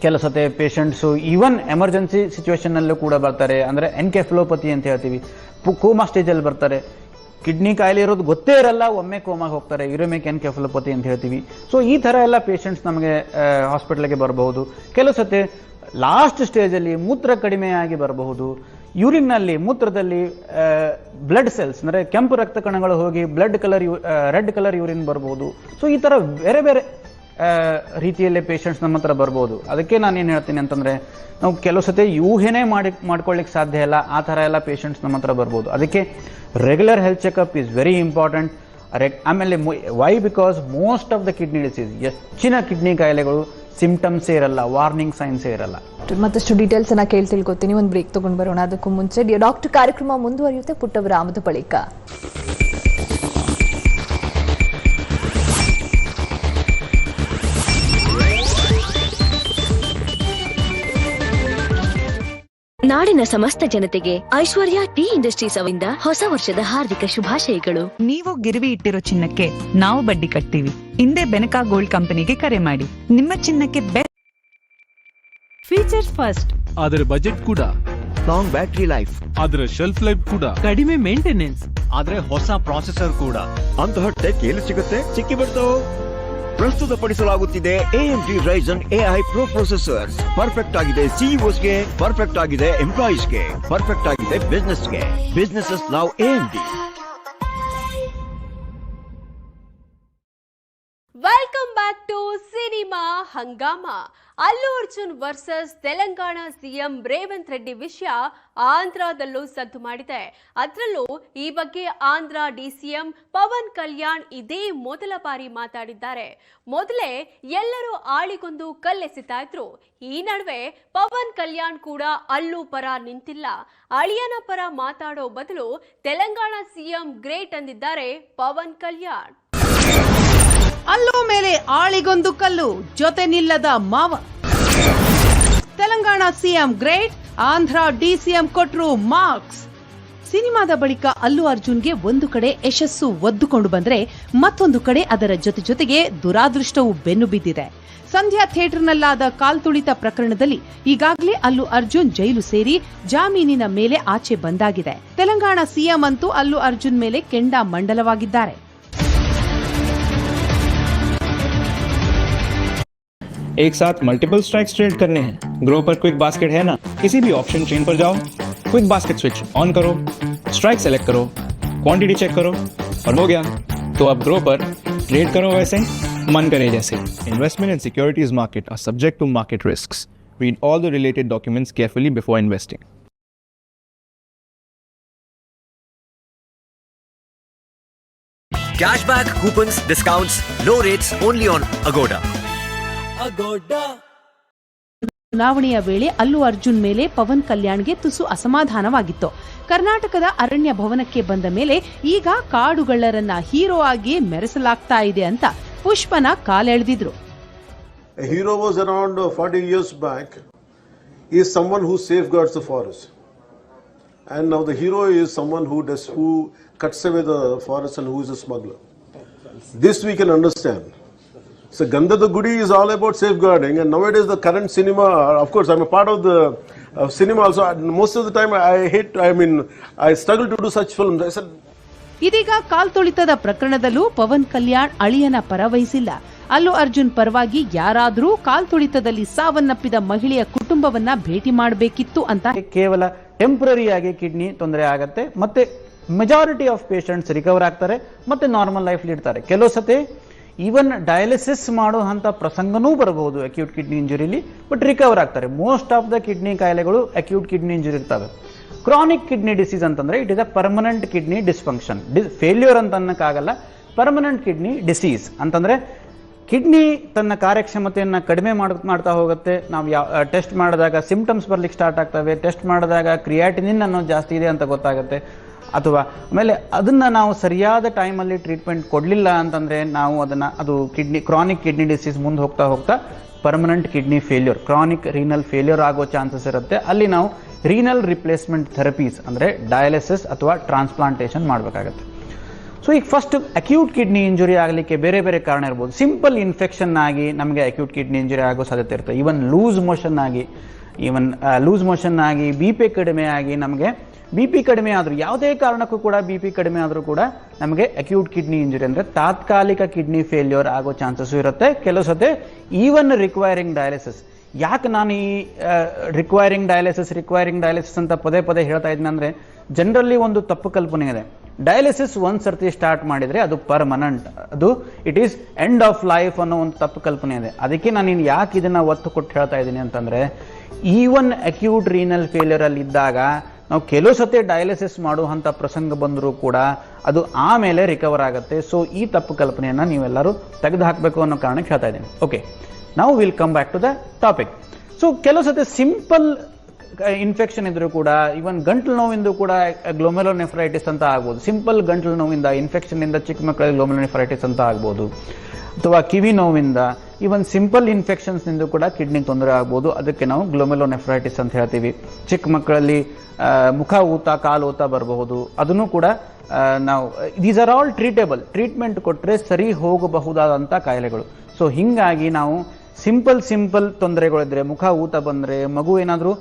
ಕೆಲವು ಸತಿ ಪೇಷಂಟ್ಸು ಈವನ್ ಎಮರ್ಜೆನ್ಸಿ ಸಿಚುವೇಶನ್ನಲ್ಲೂ ಕೂಡ ಬರ್ತಾರೆ. ಅಂದರೆ ಎನ್ಕೆಫಲೋಪತಿ ಅಂತ ಹೇಳ್ತೀವಿ, ಕೋಮಾ ಸ್ಟೇಜಲ್ಲಿ ಬರ್ತಾರೆ. ಕಿಡ್ನಿ ಕಾಯಿಲೆ ಇರೋದು ಗೊತ್ತೇ ಇರಲ್ಲ, ಒಮ್ಮೆ ಕೋಮಾಗೆ ಹೋಗ್ತಾರೆ, ಯೂರಿಮಿಕ್ ಎನ್ಕೆಫಲೋಪತಿ ಅಂತ ಹೇಳ್ತೀವಿ. ಸೊ ಈ ಥರ ಎಲ್ಲ ಪೇಷಂಟ್ಸ್ ನಮಗೆ ಹಾಸ್ಪಿಟ್ಲಿಗೆ ಬರಬಹುದು. ಕೆಲವು ಸತಿ ಲಾಸ್ಟ್ ಸ್ಟೇಜಲ್ಲಿ ಮೂತ್ರ ಕಡಿಮೆಯಾಗಿ ಬರಬಹುದು. ಯೂರಿನ್ನಲ್ಲಿ, ಮೂತ್ರದಲ್ಲಿ ಬ್ಲಡ್ ಸೆಲ್ಸ್ ಅಂದರೆ ಕೆಂಪು ರಕ್ತ ಕಣಗಳು ಹೋಗಿ ರೆಡ್ ಕಲರ್ ಯೂರಿನ್ ಬರ್ಬೋದು. ಸೊ ಈ ಥರ ಬೇರೆ ಬೇರೆ ರೀತಿಯಲ್ಲಿ ಪೇಷಂಟ್ಸ್ ನಮ್ಮ ಹತ್ರ ಬರ್ಬೋದು. ಅದಕ್ಕೆ ನಾನೇನು ಹೇಳ್ತೀನಿ ಅಂತಂದರೆ, ನಾವು ಕೆಲವು ಸತಿ ಊಹೆನೇ ಮಾಡ್ಕೊಳ್ಳಿಕ್ಕೆ ಸಾಧ್ಯ ಇಲ್ಲ, ಆ ಥರ ಎಲ್ಲ ಪೇಷಂಟ್ಸ್ ನಮ್ಮ ಹತ್ರ ಬರ್ಬೋದು. ಅದಕ್ಕೆ regular health checkup is very important. ಆಮೇಲೆ why because most of the kidney disease, ಹೆಚ್ಚಿನ ಕಿಡ್ನಿ ಕಾಯಿಲೆಗಳು ಸಿಂಪ್ಟಮ್ಸೇ ಇರಲ್ಲ, ವಾರ್ನಿಂಗ್ ಸೈನ್ಸೇ ಇರಲ್ಲ. ಮತ್ತಷ್ಟು ಡೀಟೇಲ್ಸ್ ಅನ್ನ ತಿಳ್ಕೊತೀನಿ. ಒಂದು ಬ್ರೇಕ್ ತಗೊಂಡು ಬರೋಣ. ಅದಕ್ಕೂ ಮುಂಚೆ ಡಾಕ್ಟರ್ ಕಾರ್ಯಕ್ರಮ ಮುಂದುವರಿಯುತ್ತೆ ಪುಟ್ಟ ವಿರಾಮದ ಬಳಿಕ. ನಾಡಿನ ಸಮಸ್ತ ಜನತೆಗೆ ಐಶ್ವರ್ಯ ಟೀ ಇಂಡಸ್ಟ್ರೀಸ್ ಅವರಿಂದ ಹೊಸ ವರ್ಷದ ಹಾರ್ದಿಕ ಶುಭಾಶಯಗಳು. ನೀವು ಗಿರ್ವಿ ಇಟ್ಟಿರೋ ಚಿನ್ನಕ್ಕೆ ನಾವು ಬಡ್ಡಿ ಕಟ್ತೀವಿ. ಹಿಂದೆ ಬೆನಕಾ ಗೋಲ್ಡ್ ಕಂಪನಿಗೆ ಕರೆ ಮಾಡಿ. ನಿಮ್ಮ ಚಿನ್ನಕ್ಕೆ ಫೀಚರ್ಸ್ ಫಸ್ಟ್, ಆದರೆ ಬಜೆಟ್ ಕೂಡ, ಲಾಂಗ್ ಬ್ಯಾಟರಿ ಲೈಫ್, ಆದರೆ ಶೆಲ್ಫ್ ಲೈಫ್ ಕೂಡ, ಕಡಿಮೆ ಮೇಂಟೆನೆನ್ಸ್, ಆದರೆ ಹೊಸ ಪ್ರಾಸೆಸರ್ ಕೂಡ. ಅಂತಹ ಟೆಕ್ ಎಲ್ಲಿ ಸಿಗುತ್ತೆ? ಸಿಕ್ಕಿ ಬಿಡ್ತಾವು. ಪ್ರಸ್ತುತಪಡಿಸಲಾಗುತ್ತಿದೆ AMD Ryzen AI Pro processors. Perfect ಆಗಿದೆ CEOಸ್ಗೆ, ಪರ್ಫೆಕ್ಟ್ ಆಗಿದೆ ಎಂಪ್ಲಾಯೀಸ್ಗೆ, ಪರ್ಫೆಕ್ಟ್ ಆಗಿದೆ ಬಿಸ್ನೆಸ್ಗೆ. Businesses love AMD. Welcome back to cinema Hungama. Allu Arjun versus Telangana CM Revanth Reddy ವಿಷಯ ಆಂಧ್ರದಲ್ಲೂ ಸದ್ದು ಮಾಡಿದೆ. ಅದರಲ್ಲೂ ಈ ಬಗ್ಗೆ ಆಂಧ್ರ ಡಿಸಿಎಂ ಪವನ್ ಕಲ್ಯಾಣ್ ಇದೇ ಮೊದಲ ಬಾರಿ ಮಾತಾಡಿದ್ದಾರೆ. ಮೊದಲೇ ಎಲ್ಲರೂ ಆಳಿಗೊಂದು ಕಲ್ಲೆಸಿತಾ ಇದ್ರು. ಈ ನಡುವೆ ಪವನ್ ಕಲ್ಯಾಣ್ ಕೂಡ ಅಲ್ಲು ಪರ ನಿಂತಿಲ್ಲ. ಅಳಿಯನ ಪರ ಮಾತಾಡೋ ಬದಲು ತೆಲಂಗಾಣ ಸಿಎಂ ಗ್ರೇಟ್ ಅಂದಿದ್ದಾರೆ ಪವನ್ ಕಲ್ಯಾಣ್. ಅಲ್ಲು ಮೇಲೆ ಆಳಿಗೊಂದು ಕಲ್ಲು, ಜೊತೆ ನಿಲ್ಲದ ಮಾವ. Telangana CM great, Andhra DCM ಕೊಟ್ರು ಮಾರ್ಕ್ಸ್. ಸಿನಿಮಾದ ಬಳಿಕ ಅಲ್ಲು ಅರ್ಜುನ್ಗೆ ಒಂದು ಕಡೆ ಯಶಸ್ಸು ಒದ್ದುಕೊಂಡು ಬಂದ್ರೆ, ಮತ್ತೊಂದು ಕಡೆ ಅದರ ಜೊತೆಗೆ ದುರಾದೃಷ್ಟವು ಬೆನ್ನು ಬಿದ್ದಿದೆ. ಸಂಧ್ಯಾ ಥಿಯೇಟರ್ನಲ್ಲಾದ ಕಾಲ್ತುಳಿತ ಪ್ರಕರಣದಲ್ಲಿ ಈಗಾಗಲೇ ಅಲ್ಲು ಅರ್ಜುನ್ ಜೈಲು ಸೇರಿ ಜಾಮೀನಿನ ಮೇಲೆ ಆಚೆ ಬಂದಾಗಿದೆ. ತೆಲಂಗಾಣ ಸಿಎಂ ಅಂತೂ ಅಲ್ಲು ಅರ್ಜುನ್ ಮೇಲೆ ಕೆಂಡ ಮಂಡಲವಾಗಿದ್ದಾರೆ. एक साथ मल्टीपल स्ट्राइक्स ट्रेड करने हैं। ग्रो पर क्विक बास्केट है ना, किसी भी ऑप्शन चेन पर जाओ, क्विक बास्केट स्विच ऑन करो, स्ट्राइक सेलेक्ट करो, क्वांटिटी चेक करो और हो गया। तो अब ग्रो पर ट्रेड करो वैसे मन करे जैसे। Investment and securities market are subject to market risks. Read all the related documents carefully before investing. Cashback, coupons, discounts, low rates only on Agoda. ಚುನಾವಣೆಯ ವೇಳೆ ಅಲ್ಲು ಅರ್ಜುನ್ ಮೇಲೆ ಪವನ್ ಕಲ್ಯಾಣ್ಗೆ ತುಸು ಅಸಮಾಧಾನವಾಗಿತ್ತು. ಕರ್ನಾಟಕದ ಅರಣ್ಯ ಭವನಕ್ಕೆ ಬಂದ ಮೇಲೆ ಈಗ ಕಾಡುಗಳ್ಳರನ್ನ ಹೀರೋ ಆಗಿ ಮೆರೆಸಲಾಗ್ತಾ ಇದೆ ಅಂತ ಪುಷ್ಪನ ಕಾಲೆಳೆದಿದ್ರು. A hero was around 40 years back. He is someone who safeguards the forest. And now the hero is someone who cuts away the forest and who is a smuggler. This we can understand. So Gandhada Gudi is all about safeguarding, and nowadays the current cinema, of course I'm a part of the cinema also, most of the time I struggle to do such films. I said, ಇದೀಗ ಕಾಲ್ತುಳಿತದ ಪ್ರಕರಣದಲ್ಲೂ ಪವನ್ ಕಲ್ಯಾಣ್ ಅಳಿಯನ ಪರ ವಹಿಸಿಲ್ಲ. ಅಲ್ಲು ಅರ್ಜುನ್ ಪರವಾಗಿ ಯಾರಾದರೂ ಕಾಲ್ತುಳಿತದಲ್ಲಿ ಸಾವನ್ನಪ್ಪಿದ ಮಹಿಳೆಯ ಕುಟುಂಬವನ್ನ ಭೇಟಿ ಮಾಡಬೇಕಿತ್ತು ಅಂತ. ಕೇವಲ ಟೆಂಪರರಿ ಆಗಿ ಕಿಡ್ನಿ ತೊಂದರೆ ಆಗತ್ತೆ, ಮತ್ತೆ ಮೆಜಾರಿಟಿ ಆಫ್ ಪೇಷಂಟ್ಸ್ ರಿಕವರ್ ಆಗ್ತಾರೆ, ಮತ್ತೆ ನಾರ್ಮಲ್ ಲೈಫ್ ಲೀಡ್ತಾರೆ. ಕೆಲವು ಸತಿ ಈವನ್ ಡಯಾಲಿಸಿಸ್ ಮಾಡುವಂಥ ಪ್ರಸಂಗನೂ ಬರಬಹುದು ಅಕ್ಯೂಟ್ ಕಿಡ್ನಿ ಇಂಜುರಿಲಿ, ಬಟ್ ರಿಕವರ್ ಆಗ್ತಾರೆ. ಮೋಸ್ಟ್ ಆಫ್ ದ ಕಿಡ್ನಿ ಕಾಯಿಲೆಗಳು ಅಕ್ಯೂಟ್ ಕಿಡ್ನಿ ಇಂಜುರಿ ಇರ್ತವೆ. ಕ್ರಾನಿಕ್ ಕಿಡ್ನಿ ಡಿಸೀಸ್ ಅಂತಂದ್ರೆ it is a permanent kidney dysfunction. Failure ಅಂತ ಅನ್ನಕ್ಕಾಗಲ್ಲ, ಪರ್ಮನೆಂಟ್ ಕಿಡ್ನಿ ಡಿಸೀಸ್ ಅಂತಂದ್ರೆ ಕಿಡ್ನಿ ತನ್ನ ಕಾರ್ಯಕ್ಷಮತೆಯನ್ನು ಕಡಿಮೆ ಮಾಡ್ತಾ ಹೋಗುತ್ತೆ. ನಾವು ಟೆಸ್ಟ್ ಮಾಡಿದಾಗ ಸಿಂಪ್ಟಮ್ಸ್ ಬರ್ಲಿಕ್ಕೆ ಸ್ಟಾರ್ಟ್ ಆಗ್ತವೆ. ಟೆಸ್ಟ್ ಮಾಡಿದಾಗ ಕ್ರಿಯಾಟಿನಿನ್ ಅನ್ನೋದು ಜಾಸ್ತಿ ಇದೆ ಅಂತ ಗೊತ್ತಾಗುತ್ತೆ. ಅಥವಾ ಆಮೇಲೆ ಅದನ್ನು ನಾವು ಸರಿಯಾದ ಟೈಮಲ್ಲಿ ಟ್ರೀಟ್ಮೆಂಟ್ ಕೊಡಲಿಲ್ಲ ಅಂತಂದರೆ ನಾವು ಅದು ಕ್ರಾನಿಕ್ ಕಿಡ್ನಿ ಡಿಸೀಸ್ ಮುಂದೆ ಹೋಗ್ತಾ ಹೋಗ್ತಾ permanent kidney failure, chronic renal failure ಆಗೋ ಚಾನ್ಸಸ್ ಇರುತ್ತೆ. ಅಲ್ಲಿ ನಾವು ರೀನಲ್ ರಿಪ್ಲೇಸ್ಮೆಂಟ್ ಥೆರಪೀಸ್ ಅಂದರೆ ಡಯಾಲಿಸಿಸ್ ಅಥವಾ ಟ್ರಾನ್ಸ್ಪ್ಲಾಂಟೇಷನ್ ಮಾಡಬೇಕಾಗತ್ತೆ. ಸೊ ಈಗ ಫಸ್ಟ್ ಅಕ್ಯೂಟ್ ಕಿಡ್ನಿ ಇಂಜುರಿ ಆಗಲಿಕ್ಕೆ ಬೇರೆ ಬೇರೆ ಕಾರಣ ಇರ್ಬೋದು. ಸಿಂಪಲ್ ಇನ್ಫೆಕ್ಷನ್ ಆಗಿ ನಮಗೆ ಅಕ್ಯೂಟ್ ಕಿಡ್ನಿ ಇಂಜುರಿ ಆಗೋ ಸಾಧ್ಯತೆ ಇರುತ್ತೆ. ಈವನ್ ಲೂಸ್ ಮೋಷನ್ ಆಗಿ ಬಿ ಪಿ ಕಡಿಮೆ ಆಗಿ ನಮಗೆ ಬಿ ಪಿ ಕಡಿಮೆ ಆದರೂ ಯಾವುದೇ ಕಾರಣಕ್ಕೂ ಕೂಡ ಬಿ ಪಿ ಕಡಿಮೆ ಆದರೂ ಕೂಡ ನಮಗೆ ಅಕ್ಯೂಟ್ ಕಿಡ್ನಿ ಇಂಜುರಿ ಅಂದರೆ ತಾತ್ಕಾಲಿಕ ಕಿಡ್ನಿ ಫೇಲ್ಯೂರ್ ಆಗೋ ಚಾನ್ಸಸ್ ಇರುತ್ತೆ. ಕೆಲವು ಸತೆ ಈವನ್ ರಿಕ್ವೈರಿಂಗ್ ಡಯಾಲಿಸಿಸ್. ಯಾಕೆ ನಾನು ಈ ರಿಕ್ವೈರಿಂಗ್ ಡಯಾಲಿಸಿಸ್ ಅಂತ ಪದೇ ಪದೇ ಹೇಳ್ತಾ ಇದ್ದೀನಿ ಅಂದರೆ, ಜನರಲ್ಲಿ ಒಂದು ತಪ್ಪು ಕಲ್ಪನೆ ಇದೆ. ಡಯಾಲಿಸಿಸ್ ಒಂದು ಸರ್ತಿ ಸ್ಟಾರ್ಟ್ ಮಾಡಿದರೆ ಅದು ಪರ್ಮನೆಂಟ್, ಅದು it is end of life ಅನ್ನೋ ಒಂದು ತಪ್ಪು ಕಲ್ಪನೆ ಇದೆ. ಅದಕ್ಕೆ ನಾನು ಯಾಕೆ ಇದನ್ನು ಒತ್ತು ಕೊಟ್ಟು ಹೇಳ್ತಾ ಇದ್ದೀನಿ ಅಂತಂದರೆ, ಈವನ್ ಅಕ್ಯೂಟ್ ರೀನಲ್ ಫೇಲ್ಯೂರಲ್ಲಿ ಇದ್ದಾಗ ನಾವು ಕೆಲವು ಸತಿ ಡಯಾಲಿಸಿಸ್ ಮಾಡುವಂಥ ಪ್ರಸಂಗ ಬಂದರೂ ಕೂಡ ಅದು ಆಮೇಲೆ ರಿಕವರ್ ಆಗುತ್ತೆ. ಸೊ ಈ ತಪ್ಪು ಕಲ್ಪನೆಯನ್ನು ನೀವೆಲ್ಲರೂ ತೆಗೆದು ಹಾಕಬೇಕು ಅನ್ನೋ ಕಾರಣಕ್ಕೆ ಹೇಳ್ತಾ ಇದ್ದೀನಿ. ಓಕೆ, ನಾವು will come back to the topic. So ಕೆಲವು ಸತಿ ಸಿಂಪಲ್ ಇನ್ಫೆಕ್ಷನ್ ಇದ್ರೂ ಕೂಡ, ಇವನ್ ಗಂಟಲು ನೋವಿಂದು ಕೂಡ ಗ್ಲೋಮೆರುಲೋನೆಫ್ರೈಟಿಸ್ ಅಂತ ಆಗ್ಬೋದು. ಸಿಂಪಲ್ ಗಂಟಲು ನೋವಿಂದ ಇನ್ಫೆಕ್ಷನ್ ಇಂದ ಚಿಕ್ಕ ಮಕ್ಕಳಿಗೆ ಗ್ಲೋಮೆರುಲೋನೆಫ್ರೈಟಿಸ್ ಅಂತ ಆಗ್ಬೋದು, ಅಥವಾ ಕಿವಿ ನೋವಿಂದ, ಇವನ್ ಸಿಂಪಲ್ ಇನ್ಫೆಕ್ಷನ್ಸ್ ನಿಂದ ಕೂಡ ಕಿಡ್ನಿ ತೊಂದರೆ ಆಗ್ಬೋದು. ಅದಕ್ಕೆ ನಾವು ಗ್ಲೋಮೆರುಲೋನೆಫ್ರೈಟಿಸ್ ಅಂತ ಹೇಳ್ತೀವಿ. ಚಿಕ್ಕ ಮಕ್ಕಳಲ್ಲಿ ಮುಖ ಊತ, ಕಾಲು ಊತ ಬರಬಹುದು. ಅದನ್ನು ಕೂಡ ನಾವು these are all treatable. Treatment ಕೊಟ್ಟರೆ ಸರಿ ಹೋಗಬಹುದಾದಂಥ ಕಾಯಿಲೆಗಳು. ಸೊ ಹೀಗಾಗಿ ನಾವು ಸಿಂಪಲ್ ತೊಂದರೆಗಳಿದ್ರೆ, ಮುಖ ಊತ ಬಂದರೆ, ಮಗು ಏನಾದರೂ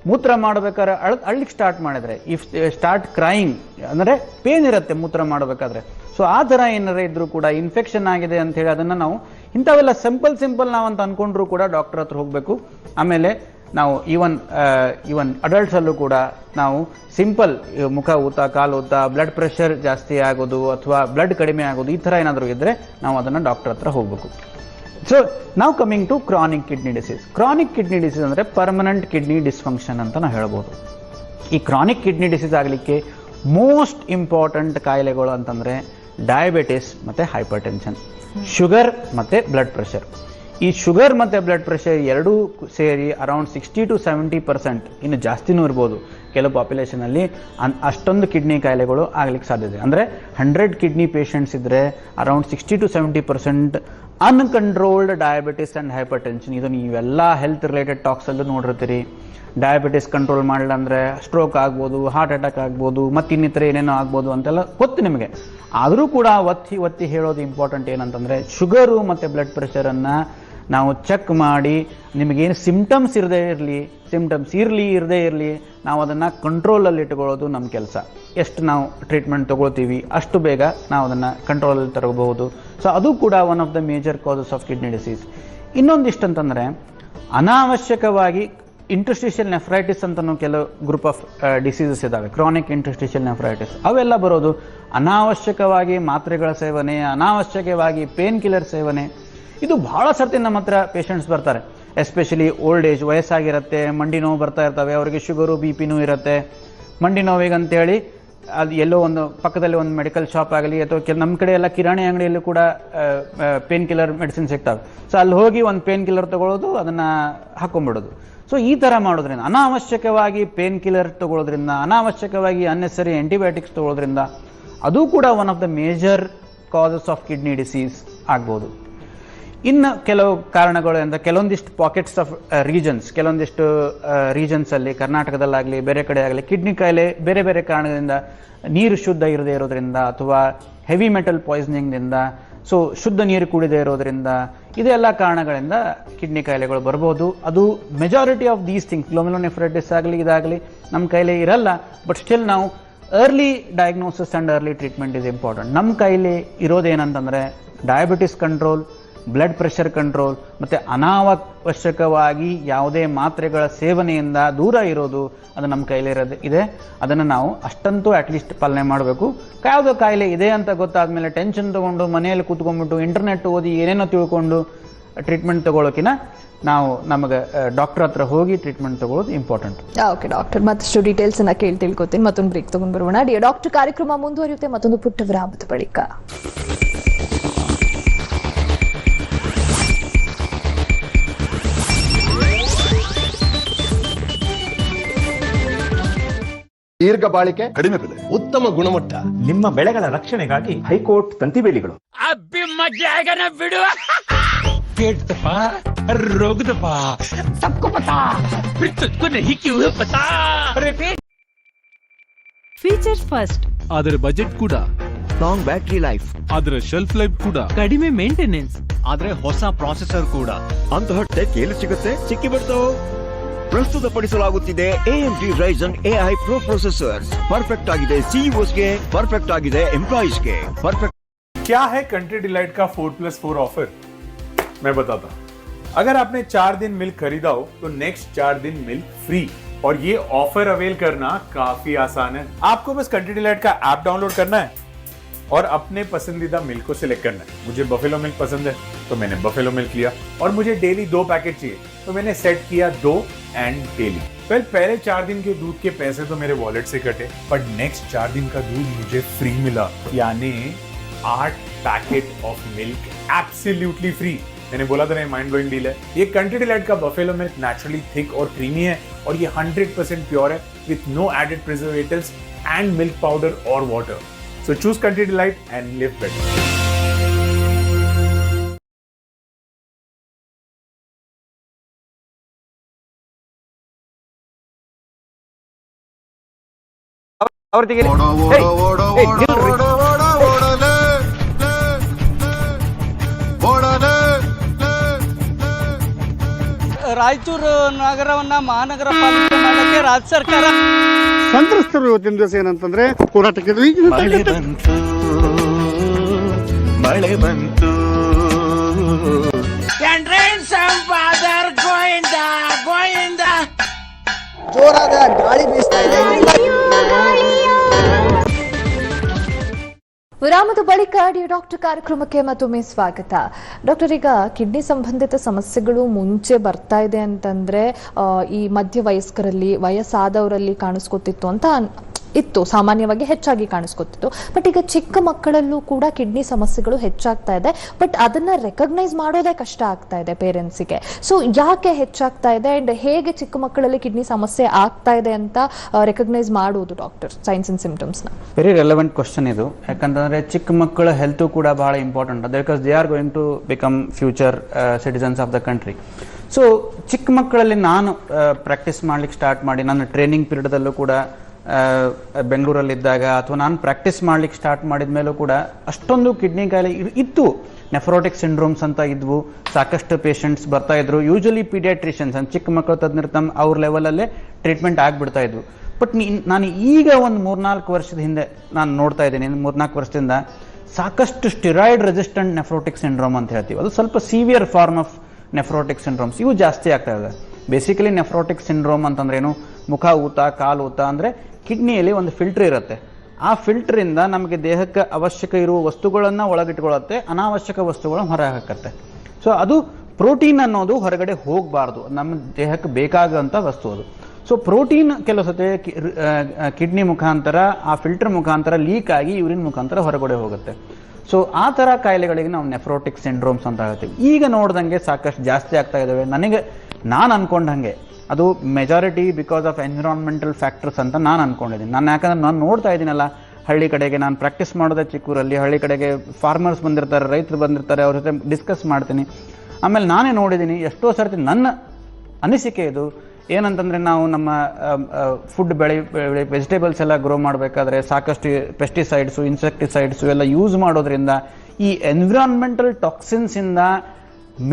ಮೂತ್ರ ಮಾಡಬೇಕಾದ್ರೆ ಅಳ್ಳಿಕ್ಕೆ ಸ್ಟಾರ್ಟ್ ಮಾಡಿದ್ರೆ, ಇಫ್ ಸ್ಟಾರ್ಟ್ ಕ್ರೈಯಿಂಗ್ ಅಂದರೆ ಪೇನ್ ಇರುತ್ತೆ ಮೂತ್ರ ಮಾಡಬೇಕಾದ್ರೆ. ಸೊ ಆ ಥರ ಏನಾರ ಇದ್ರೂ ಕೂಡ ಇನ್ಫೆಕ್ಷನ್ ಆಗಿದೆ ಅಂತ ಹೇಳಿ ಅದನ್ನು ನಾವು ಇಂಥವೆಲ್ಲ ಸಿಂಪಲ್ ನಾವು ಅಂತ ಅಂದ್ಕೊಂಡ್ರೂ ಕೂಡ ಡಾಕ್ಟರ್ ಹತ್ರ ಹೋಗಬೇಕು. ಆಮೇಲೆ ನಾವು ಈವನ್ ಅಡಲ್ಟ್ಸಲ್ಲೂ ಕೂಡ ನಾವು ಸಿಂಪಲ್ ಮುಖ ಊತ, ಕಾಲು ಊತ, ಬ್ಲಡ್ ಪ್ರೆಷರ್ ಜಾಸ್ತಿ ಆಗೋದು ಅಥವಾ ಬ್ಲಡ್ ಕಡಿಮೆ ಆಗೋದು, ಈ ಥರ ಏನಾದರೂ ಇದ್ದರೆ ನಾವು ಅದನ್ನು ಡಾಕ್ಟರ್ ಹತ್ರ ಹೋಗಬೇಕು. ಸೊ ನಾವು coming to chronic kidney disease. Chronic kidney disease ಅಂದರೆ ಪರ್ಮನೆಂಟ್ ಕಿಡ್ನಿ ಡಿಸ್ಫಂಕ್ಷನ್ ಅಂತ ನಾವು ಹೇಳ್ಬೋದು. ಈ ಕ್ರಾನಿಕ್ ಕಿಡ್ನಿ ಡಿಸೀಸ್ ಆಗಲಿಕ್ಕೆ ಮೋಸ್ಟ್ ಇಂಪಾರ್ಟೆಂಟ್ ಕಾಯಿಲೆಗಳು ಅಂತಂದರೆ ಡಯಾಬಿಟಿಸ್ ಮತ್ತು ಹೈಪರ್ ಟೆನ್ಷನ್, ಶುಗರ್ ಮತ್ತು ಬ್ಲಡ್ ಪ್ರೆಷರ್. ಈ ಶುಗರ್ ಮತ್ತು ಬ್ಲಡ್ ಪ್ರೆಷರ್ ಎರಡೂ ಸೇರಿ ಅರೌಂಡ್ 60 to 70%, ಇನ್ನು ಜಾಸ್ತಿನೂ ಇರ್ಬೋದು ಕೆಲವು ಪಾಪ್ಯುಲೇಷನಲ್ಲಿ, ಅಷ್ಟೊಂದು ಕಿಡ್ನಿ ಕಾಯಿಲೆಗಳು ಆಗಲಿಕ್ಕೆ ಸಾಧ್ಯತೆ. ಅಂದರೆ 100 ಕಿಡ್ನಿ ಪೇಷಂಟ್ಸ್ ಇದ್ದರೆ around 60 to 70% uncontrolled diabetes and hypertension. ಇದು ನೀವೆಲ್ಲ ಹೆಲ್ತ್ ರಿಲೇಟೆಡ್ ಟಾಕ್ಸಲ್ಲೂ ನೋಡಿರ್ತೀರಿ. ಡಯಾಬಿಟಿಸ್ ಕಂಟ್ರೋಲ್ ಮಾಡಲಿಲ್ಲ ಅಂದರೆ ಸ್ಟ್ರೋಕ್ ಆಗ್ಬೋದು, ಹಾರ್ಟ್ ಅಟ್ಯಾಕ್ ಆಗ್ಬೋದು, ಮತ್ತು ಇನ್ನಿತರ ಏನೇನೋ ಆಗ್ಬೋದು ಅಂತೆಲ್ಲ ಗೊತ್ತು ನಿಮಗೆ. ಆದರೂ ಕೂಡ ಒತ್ತಿ ಹೇಳೋದು ಇಂಪಾರ್ಟೆಂಟ್ ಏನಂತಂದರೆ, ಶುಗರು ಮತ್ತು ಬ್ಲಡ್ ಪ್ರೆಷರನ್ನು ನಾವು ಚೆಕ್ ಮಾಡಿ ನಿಮಗೇನು ಸಿಮ್ಟಮ್ಸ್ ಇರದೇ ಇರಲಿ ನಾವು ಅದನ್ನು ಕಂಟ್ರೋಲಲ್ಲಿ ಇಟ್ಕೊಳ್ಳೋದು ನಮ್ಮ ಕೆಲಸ. ಎಷ್ಟು ನಾವು ಟ್ರೀಟ್ಮೆಂಟ್ ತೊಗೊಳ್ತೀವಿ ಅಷ್ಟು ಬೇಗ ನಾವು ಅದನ್ನು ಕಂಟ್ರೋಲಲ್ಲಿ ತರಬಹುದು. ಸೊ ಅದು ಕೂಡ one of the major causes of kidney disease. ಇನ್ನೊಂದಿಷ್ಟು ಅಂತಂದರೆ, ಅನಾವಶ್ಯಕವಾಗಿ ಇಂಟರ್ಸ್ಟಿಷಿಯಲ್ ನೆಫ್ರೈಟಿಸ್ ಅಂತಲೂ ಕೆಲವು ಗ್ರೂಪ್ ಆಫ್ ಡಿಸೀಸಸ್ ಇದ್ದಾವೆ, ಕ್ರಾನಿಕ್ ಇಂಟರ್ಸ್ಟಿಷಿಯಲ್ ನೆಫ್ರೈಟಿಸ್. ಅವೆಲ್ಲ ಬರೋದು ಅನಾವಶ್ಯಕವಾಗಿ ಮಾತ್ರೆಗಳ ಸೇವನೆ, ಅನಾವಶ್ಯಕವಾಗಿ ಪೇನ್ ಕಿಲ್ಲರ್ ಸೇವನೆ. ಇದು ಬಹಳ ಸರ್ತಿ ನಮ್ಮ ಹತ್ರ ಪೇಷಂಟ್ಸ್ ಬರ್ತಾರೆ, ಎಸ್ಪೆಷಲಿ ಓಲ್ಡ್ ಏಜ್, ವಯಸ್ಸಾಗಿರುತ್ತೆ, ಮಂಡಿ ನೋವು ಬರ್ತಾ ಇರ್ತವೆ, ಅವರಿಗೆ ಶುಗರು ಬಿ ಪಿ ಇರುತ್ತೆ. ಮಂಡಿ ನೋವಿಗೆ ಅಂತೇಳಿ ಅದು ಎಲ್ಲೋ ಒಂದು ಪಕ್ಕದಲ್ಲಿ ಒಂದು ಮೆಡಿಕಲ್ ಶಾಪ್ ಆಗಲಿ ಅಥವಾ ನಮ್ಮ ಕಡೆ ಎಲ್ಲ ಕಿರಾಣಿ ಅಂಗಡಿಯಲ್ಲೂ ಕೂಡ ಪೇನ್ ಕಿಲ್ಲರ್ ಮೆಡಿಸಿನ್ ಸಿಗ್ತವೆ. ಸೊ ಅಲ್ಲಿ ಹೋಗಿ ಒಂದು ಪೇನ್ ಕಿಲ್ಲರ್ ತೊಗೊಳ್ಳೋದು, ಅದನ್ನು ಹಾಕೊಂಡ್ಬಿಡೋದು. ಸೊ ಈ ಥರ ಮಾಡೋದ್ರಿಂದ, ಅನಾವಶ್ಯಕವಾಗಿ ಪೇನ್ ಕಿಲ್ಲರ್ ತೊಗೊಳ್ಳೋದ್ರಿಂದ, ಅನಾವಶ್ಯಕವಾಗಿ ಅನ್ನೆಸರಿ ಆಂಟಿಬಯೋಟಿಕ್ಸ್ ತೊಗೊಳ್ಳೋದ್ರಿಂದ ಅದು ಕೂಡ one of the major causes of kidney disease ಆಗ್ಬೋದು. ಇನ್ನು ಕೆಲವು ಕಾರಣಗಳು ಅಂದರೆ ಕೆಲವೊಂದಿಷ್ಟು ಪಾಕೆಟ್ಸ್ ಆಫ್ ಕೆಲವೊಂದಿಷ್ಟು ರೀಜನ್ಸಲ್ಲಿ, ಕರ್ನಾಟಕದಲ್ಲಾಗಲಿ ಬೇರೆ ಕಡೆ ಆಗಲಿ, ಕಿಡ್ನಿ ಕಾಯಿಲೆ ಬೇರೆ ಬೇರೆ ಕಾರಣದಿಂದ, ನೀರು ಶುದ್ಧ ಇರದೇ ಇರೋದ್ರಿಂದ ಅಥವಾ ಹೆವಿ ಮೆಟಲ್ ಪಾಯ್ಸನಿಂಗ್ನಿಂದ, ಸೊ ಶುದ್ಧ ನೀರು ಕುಡಿದೇ ಇರೋದ್ರಿಂದ, ಇದೆಲ್ಲ ಕಾರಣಗಳಿಂದ ಕಿಡ್ನಿ ಕಾಯಿಲೆಗಳು ಬರ್ಬೋದು. ಅದು majority of these things, glomerulonephritis ಆಗಲಿ ಇದಾಗಲಿ ನಮ್ಮ ಕೈಲೇ ಇರಲ್ಲ. ಬಟ್ ಸ್ಟಿಲ್ ನಾವು early diagnosis and early treatment is important. ನಮ್ಮ ಕೈಲಿ ಇರೋದೇನಂತಂದರೆ diabetes control, blood pressure control ಮತ್ತು ಅನಾವಶ್ಯಕವಾಗಿ ಯಾವುದೇ ಮಾತ್ರೆಗಳ ಸೇವನೆಯಿಂದ ದೂರ ಇರೋದು, ಅದು ನಮ್ಮ ಕೈಲಿರೋದು ಇದೆ. ಅದನ್ನು ನಾವು ಅಷ್ಟಂತೂ ಅಟ್ಲೀಸ್ಟ್ ಪಾಲನೆ ಮಾಡಬೇಕು. ಯಾವುದೋ ಕಾಯಿಲೆ ಇದೆ ಅಂತ ಗೊತ್ತಾದ್ಮೇಲೆ ಟೆನ್ಷನ್ ತೊಗೊಂಡು ಮನೆಯಲ್ಲಿ ಕೂತ್ಕೊಂಡ್ಬಿಟ್ಟು ಇಂಟರ್ನೆಟ್ ಓದಿ ಏನೇನೋ ತಿಳ್ಕೊಂಡು ಟ್ರೀಟ್ಮೆಂಟ್ ತೊಗೊಳೋಕಿನ ನಾವು ನಮಗೆ ಡಾಕ್ಟರ್ ಹತ್ರ ಹೋಗಿ ಟ್ರೀಟ್ಮೆಂಟ್ ತಗೊಳ್ಳೋದು ಇಂಪಾರ್ಟೆಂಟ್. ಓಕೆ ಡಾಕ್ಟರ್, ಮತ್ತಷ್ಟು ಡೀಟೇಲ್ಸ್ ಅನ್ನ ತಿಳ್ಕೊತೀನಿ. ಮತ್ತೊಂದು ಬ್ರೇಕ್ ತಗೊಂಡು ಬರೋಣ. ಡಾಕ್ಟರ್ ಕಾರ್ಯಕ್ರಮ ಮುಂದುವರಿಯುತ್ತೆ ಮತ್ತೊಂದು ಪುಟ್ಟ ವಿರಾಮದ ಬಳಿಕ. ದೀರ್ಘ ಬಾಳಿಕೆ, ಕಡಿಮೆ ಬೆಲೆ, ಉತ್ತಮ ಗುಣಮಟ್ಟ. ನಿಮ್ಮ ಬೆಳೆಗಳ ರಕ್ಷಣೆಗಾಗಿ ಹೈಕೋರ್ಟ್ ತಂತಿ ಬೇಲಿಗಳು. ಫೀಚರ್ ಫಸ್ಟ್ ಆದರೆ ಬಜೆಟ್ ಕೂಡ, ಲಾಂಗ್ ಬ್ಯಾಟರಿ ಲೈಫ್ ಆದರೆ ಶೆಲ್ಫ್ ಲೈಫ್ ಕೂಡ, ಕಡಿಮೆ ಮೇಂಟೆನೆನ್ಸ್ ಆದರೆ ಹೊಸ ಪ್ರಾಸೆಸರ್ ಕೂಡ. ಅಂತಹ ಟೆಕ್ ಎಲ್ಲಿ ಸಿಗುತ್ತೆ? ಸಿಕ್ಕಿ ಬಿಡ್ತಾವು. ಪ್ರಸ್ತುತಪಡಿಸಲಾಗುತ್ತಿದೆ AMD Ryzen AI Pro processors. Perfect ಆಗಿದೆ CEOಸ್ಗೆ, ಪರ್ಫೆಕ್ಟ್ ಆಗಿದೆ ಎಂಪ್ಲಾಯೀಸ್ಗೆ, ಪರ್ಫೆಕ್ಟ್. क्या है कंट्री डिलाइट का 4+4 ऑफर? मैं बताता हूँ. अगर आपने 4 दिन मिल्क खरीदा हो तो नेक्स्ट 4 दिन मिल्क फ्री. और ये ऑफर अवेल करना काफी आसान है. आपको बस कंट्री डिलाइट का ऐप डाउनलोड करना है और अपने पसंदीदा मिल्क को सिलेक्ट करना है. मुझे बफेलो मिल्क पसंद है तो मैंने बफेलो मिल्क लिया, और मुझे डेली 2 पैकेट चाहिए तो मैंने सेट किया 2 एंड डेली. पहले 4 दिन के दूध के पैसे तो मेरे वॉलेट से कटे, पर नेक्स्ट 4 दिन का दूध मुझे फ्री मिला, यानी 8 packet of milk absolutely free. मैंने बोला था ना, माइंड ब्लोइंग डील है. ये कंट्री डिलाइट का बफेलो मिल्क नेचुरली थिक और क्रीमी है, और ये 100% प्योर है with no added preservatives and milk powder और water. So choose Country Delight and live better. Raichur ನಗರವನ್ನ ಮಹಾನಗರ ಪಾಲಿಕೆ ಮಾಡಕ್ಕೆ ರಾಜ್ಯ ಸರ್ಕಾರ ಸಂತ್ರಸ್ತರು ಇವತ್ತಿನ ದಿವಸ ಏನಂತಂದ್ರೆ ಹೋರಾಟಕ್ಕೆ ಮಳೆ ಬಂತು ಜೋರಾದ ಗಾಳಿ ಬೀಸ್ತಾ ಇದೆ. ವಿರಾಮದ ಬಳಿಕ ಡಿಯರ್ ಡಾಕ್ಟರ್ ಕಾರ್ಯಕ್ರಮಕ್ಕೆ ಮತ್ತೊಮ್ಮೆ ಸ್ವಾಗತ. ಡಾಕ್ಟರ್, ಈಗ ಕಿಡ್ನಿ ಸಂಬಂಧಿತ ಸಮಸ್ಯೆಗಳು ಮುಂಚೆ ಬರ್ತಾ ಇದೆ ಅಂತಂದ್ರೆ ಈ ಮಧ್ಯ ವಯಸ್ಕರಲ್ಲಿ, ವಯಸ್ಸಾದವರಲ್ಲಿ ಕಾಣಿಸ್ಕೊತಿತ್ತು ಅಂತ ಇತ್ತು, ಸಾಮಾನ್ಯವಾಗಿ ಹೆಚ್ಚಾಗಿ ಕಾಣಿಸ್ಕೊತಿತ್ತು. ಬಟ್ ಈಗ ಚಿಕ್ಕ ಮಕ್ಕಳಲ್ಲೂ ಕೂಡ ಕಿಡ್ನಿ ಸಮಸ್ಯೆಗಳು ಹೆಚ್ಚಾಗ್ತಾ ಇದೆ. ಬಟ್ ಅದನ್ನ ರೆಕಗ್ನೈಸ್ ಮಾಡೋದೇ ಕಷ್ಟ ಆಗ್ತಾ ಇದೆ ಪೇರೆಂಟ್ಸಿಗೆ. ಸೊ ಯಾಕೆ ಹೆಚ್ಚಾಗ್ತಾ ಇದೆ ಅಂಡ್ ಹೇಗೆ ಚಿಕ್ಕ ಮಕ್ಕಳಲ್ಲಿ ಕಿಡ್ನಿ ಸಮಸ್ಯೆ ಆಗ್ತಾ ಇದೆ ಅಂತ ರೆಕಗ್ನೈಸ್ ಮಾಡುವುದು ಡಾಕ್ಟರ್, ಸೈನ್ಸ್ ಅಂಡ್ ಸಿಂಪ್ಟಮ್ಸ್ ನ? ವೆರಿ ರೆಲೆವೆಂಟ್ ಕ್ವಶನ್ ಇದು. ಯಾಕಂತಂದ್ರೆ ಚಿಕ್ಕ ಮಕ್ಕಳ ಹೆಲ್ತ್ ಕೂಡ ಬಹಳ important, because they are going to become future citizens of the country. So ಚಿಕ್ಕ ಮಕ್ಕಳಲ್ಲಿ ನಾನು ಪ್ರಾಕ್ಟೀಸ್ ಮಾಡ್ಲಿಕ್ಕೆ ಸ್ಟಾರ್ಟ್ ಮಾಡಿ, ನನ್ನ ಟ್ರೈನಿಂಗ್ ಪೀರಿಯಡ್ದಲ್ಲೂ ಕೂಡ ಬೆಂಗಳೂರಲ್ಲಿದ್ದಾಗ ಅಥವಾ ನಾನು ಪ್ರಾಕ್ಟೀಸ್ ಮಾಡ್ಲಿಕ್ಕೆ ಸ್ಟಾರ್ಟ್ ಮಾಡಿದ ಮೇಲೂ ಕೂಡ ಅಷ್ಟೊಂದು ಕಿಡ್ನಿ ಕಾಯಿಲೆ ಇತ್ತು. ನೆಫ್ರೋಟಿಕ್ ಸಿಂಡ್ರೋಮ್ಸ್ ಅಂತ ಇದ್ವು, ಸಾಕಷ್ಟು ಪೇಷಂಟ್ಸ್ ಬರ್ತಾ ಇದ್ರು. ಯೂಶಲಿ ಪೀಡಿಯಾಟ್ರಿಷಿಯನ್ಸ್ ಚಿಕ್ಕ ಮಕ್ಕಳ ತಜ್ಞರು ಅವ್ರ ಲೆವೆಲಲ್ಲೇ ಟ್ರೀಟ್ಮೆಂಟ್ ಆಗಿಬಿಡ್ತಾ ಇದ್ವು. ಬಟ್ ನಾನು ಈಗ ಒಂದು 3-4 ವರ್ಷದ ಹಿಂದೆ ನಾನು ನೋಡ್ತಾ ಇದ್ದೀನಿ, 3-4 ವರ್ಷದಿಂದ ಸಾಕಷ್ಟು ಸ್ಟಿರಾಯ್ಡ್ ರೆಸಿಸ್ಟೆಂಟ್ ನೆಫ್ರೋಟಿಕ್ ಸಿಂಡ್ರೋಮ್ ಅಂತ ಹೇಳ್ತೀವಿ. ಅದು ಸ್ವಲ್ಪ severe form of nephrotic syndromes, ಇವು ಜಾಸ್ತಿ ಆಗ್ತಾ ಇದೆ. ಬೇಸಿಕಲಿ ನೆಫ್ರೋಟಿಕ್ ಸಿಂಡ್ರೋಮ್ ಅಂತಂದ್ರೆ ಏನು? ಮುಖ ಊತ, ಕಾಲು ಊತ, ಅಂದರೆ ಕಿಡ್ನಿಯಲ್ಲಿ ಒಂದು ಫಿಲ್ಟರ್ ಇರುತ್ತೆ. ಆ ಫಿಲ್ಟರ್ ಇಂದ ನಮಗೆ ದೇಹಕ್ಕೆ ಅವಶ್ಯಕ ಇರುವ ವಸ್ತುಗಳನ್ನ ಒಳಗಿಟ್ಕೊಳ್ಳುತ್ತೆ, ಅನಾವಶ್ಯಕ ವಸ್ತುಗಳನ್ನ ಹೊರ ಹಾಕತ್ತೆ. ಸೊ ಅದು ಪ್ರೋಟೀನ್ ಅನ್ನೋದು ಹೊರಗಡೆ ಹೋಗಬಾರ್ದು, ನಮ್ಮ ದೇಹಕ್ಕೆ ಬೇಕಾಗುವಂಥ ವಸ್ತು ಅದು. ಸೊ ಪ್ರೋಟೀನ್ ಕೆಲವು ಸತಿ ಕಿಡ್ನಿ ಮುಖಾಂತರ, ಆ ಫಿಲ್ಟರ್ ಮುಖಾಂತರ ಲೀಕ್ ಆಗಿ ಯೂರಿನ್ ಮುಖಾಂತರ ಹೊರಗಡೆ ಹೋಗುತ್ತೆ. ಸೊ ಆ ಥರ ಕಾಯಿಲೆಗಳಿಗೆ ನಾವು ನೆಫ್ರೋಟಿಕ್ ಸಿಂಡ್ರೋಮ್ಸ್ ಅಂತ ಹೇಳ್ತೀವಿ. ಈಗ ನೋಡ್ದಂಗೆ ಸಾಕಷ್ಟು ಜಾಸ್ತಿ ಆಗ್ತಾ ಇದ್ದಾವೆ. ನಾನು ಅನ್ಕೊಂಡಂಗೆ ಅದು majority because of environmental factors ಅಂತ ನಾನು ಅನ್ಕೊಂಡಿದ್ದೀನಿ. ಯಾಕಂದ್ರೆ ನಾನು ನೋಡ್ತಾ ಇದ್ದೀನಲ್ಲ, ಹಳ್ಳಿ ಕಡೆಗೆ ನಾನು ಪ್ರಾಕ್ಟೀಸ್ ಮಾಡೋದೇ ಚಿಕ್ಕೂರಲ್ಲಿ, ಹಳ್ಳಿ ಕಡೆಗೆ ಫಾರ್ಮರ್ಸ್ ಬಂದಿರ್ತಾರೆ, ರೈತರು ಬಂದಿರ್ತಾರೆ, ಅವ್ರ ಜೊತೆ ಡಿಸ್ಕಸ್ ಮಾಡ್ತೀನಿ. ಆಮೇಲೆ ನಾನೇ ನೋಡಿದ್ದೀನಿ ಎಷ್ಟೋ ಸರ್ತಿ. ನನ್ನ ಅನಿಸಿಕೆ ಇದು ಏನಂತಂದರೆ, ನಾವು ನಮ್ಮ ಫುಡ್ ವೆಜಿಟೇಬಲ್ಸ್ ಎಲ್ಲ ಗ್ರೋ ಮಾಡಬೇಕಾದ್ರೆ ಸಾಕಷ್ಟು ಪೆಸ್ಟಿಸೈಡ್ಸು, ಇನ್ಸೆಕ್ಟಿಸೈಡ್ಸು ಎಲ್ಲ ಯೂಸ್ ಮಾಡೋದ್ರಿಂದ ಈ ಎನ್ವಿರಾನ್ಮೆಂಟಲ್ ಟಾಕ್ಸಿನ್ಸಿಂದ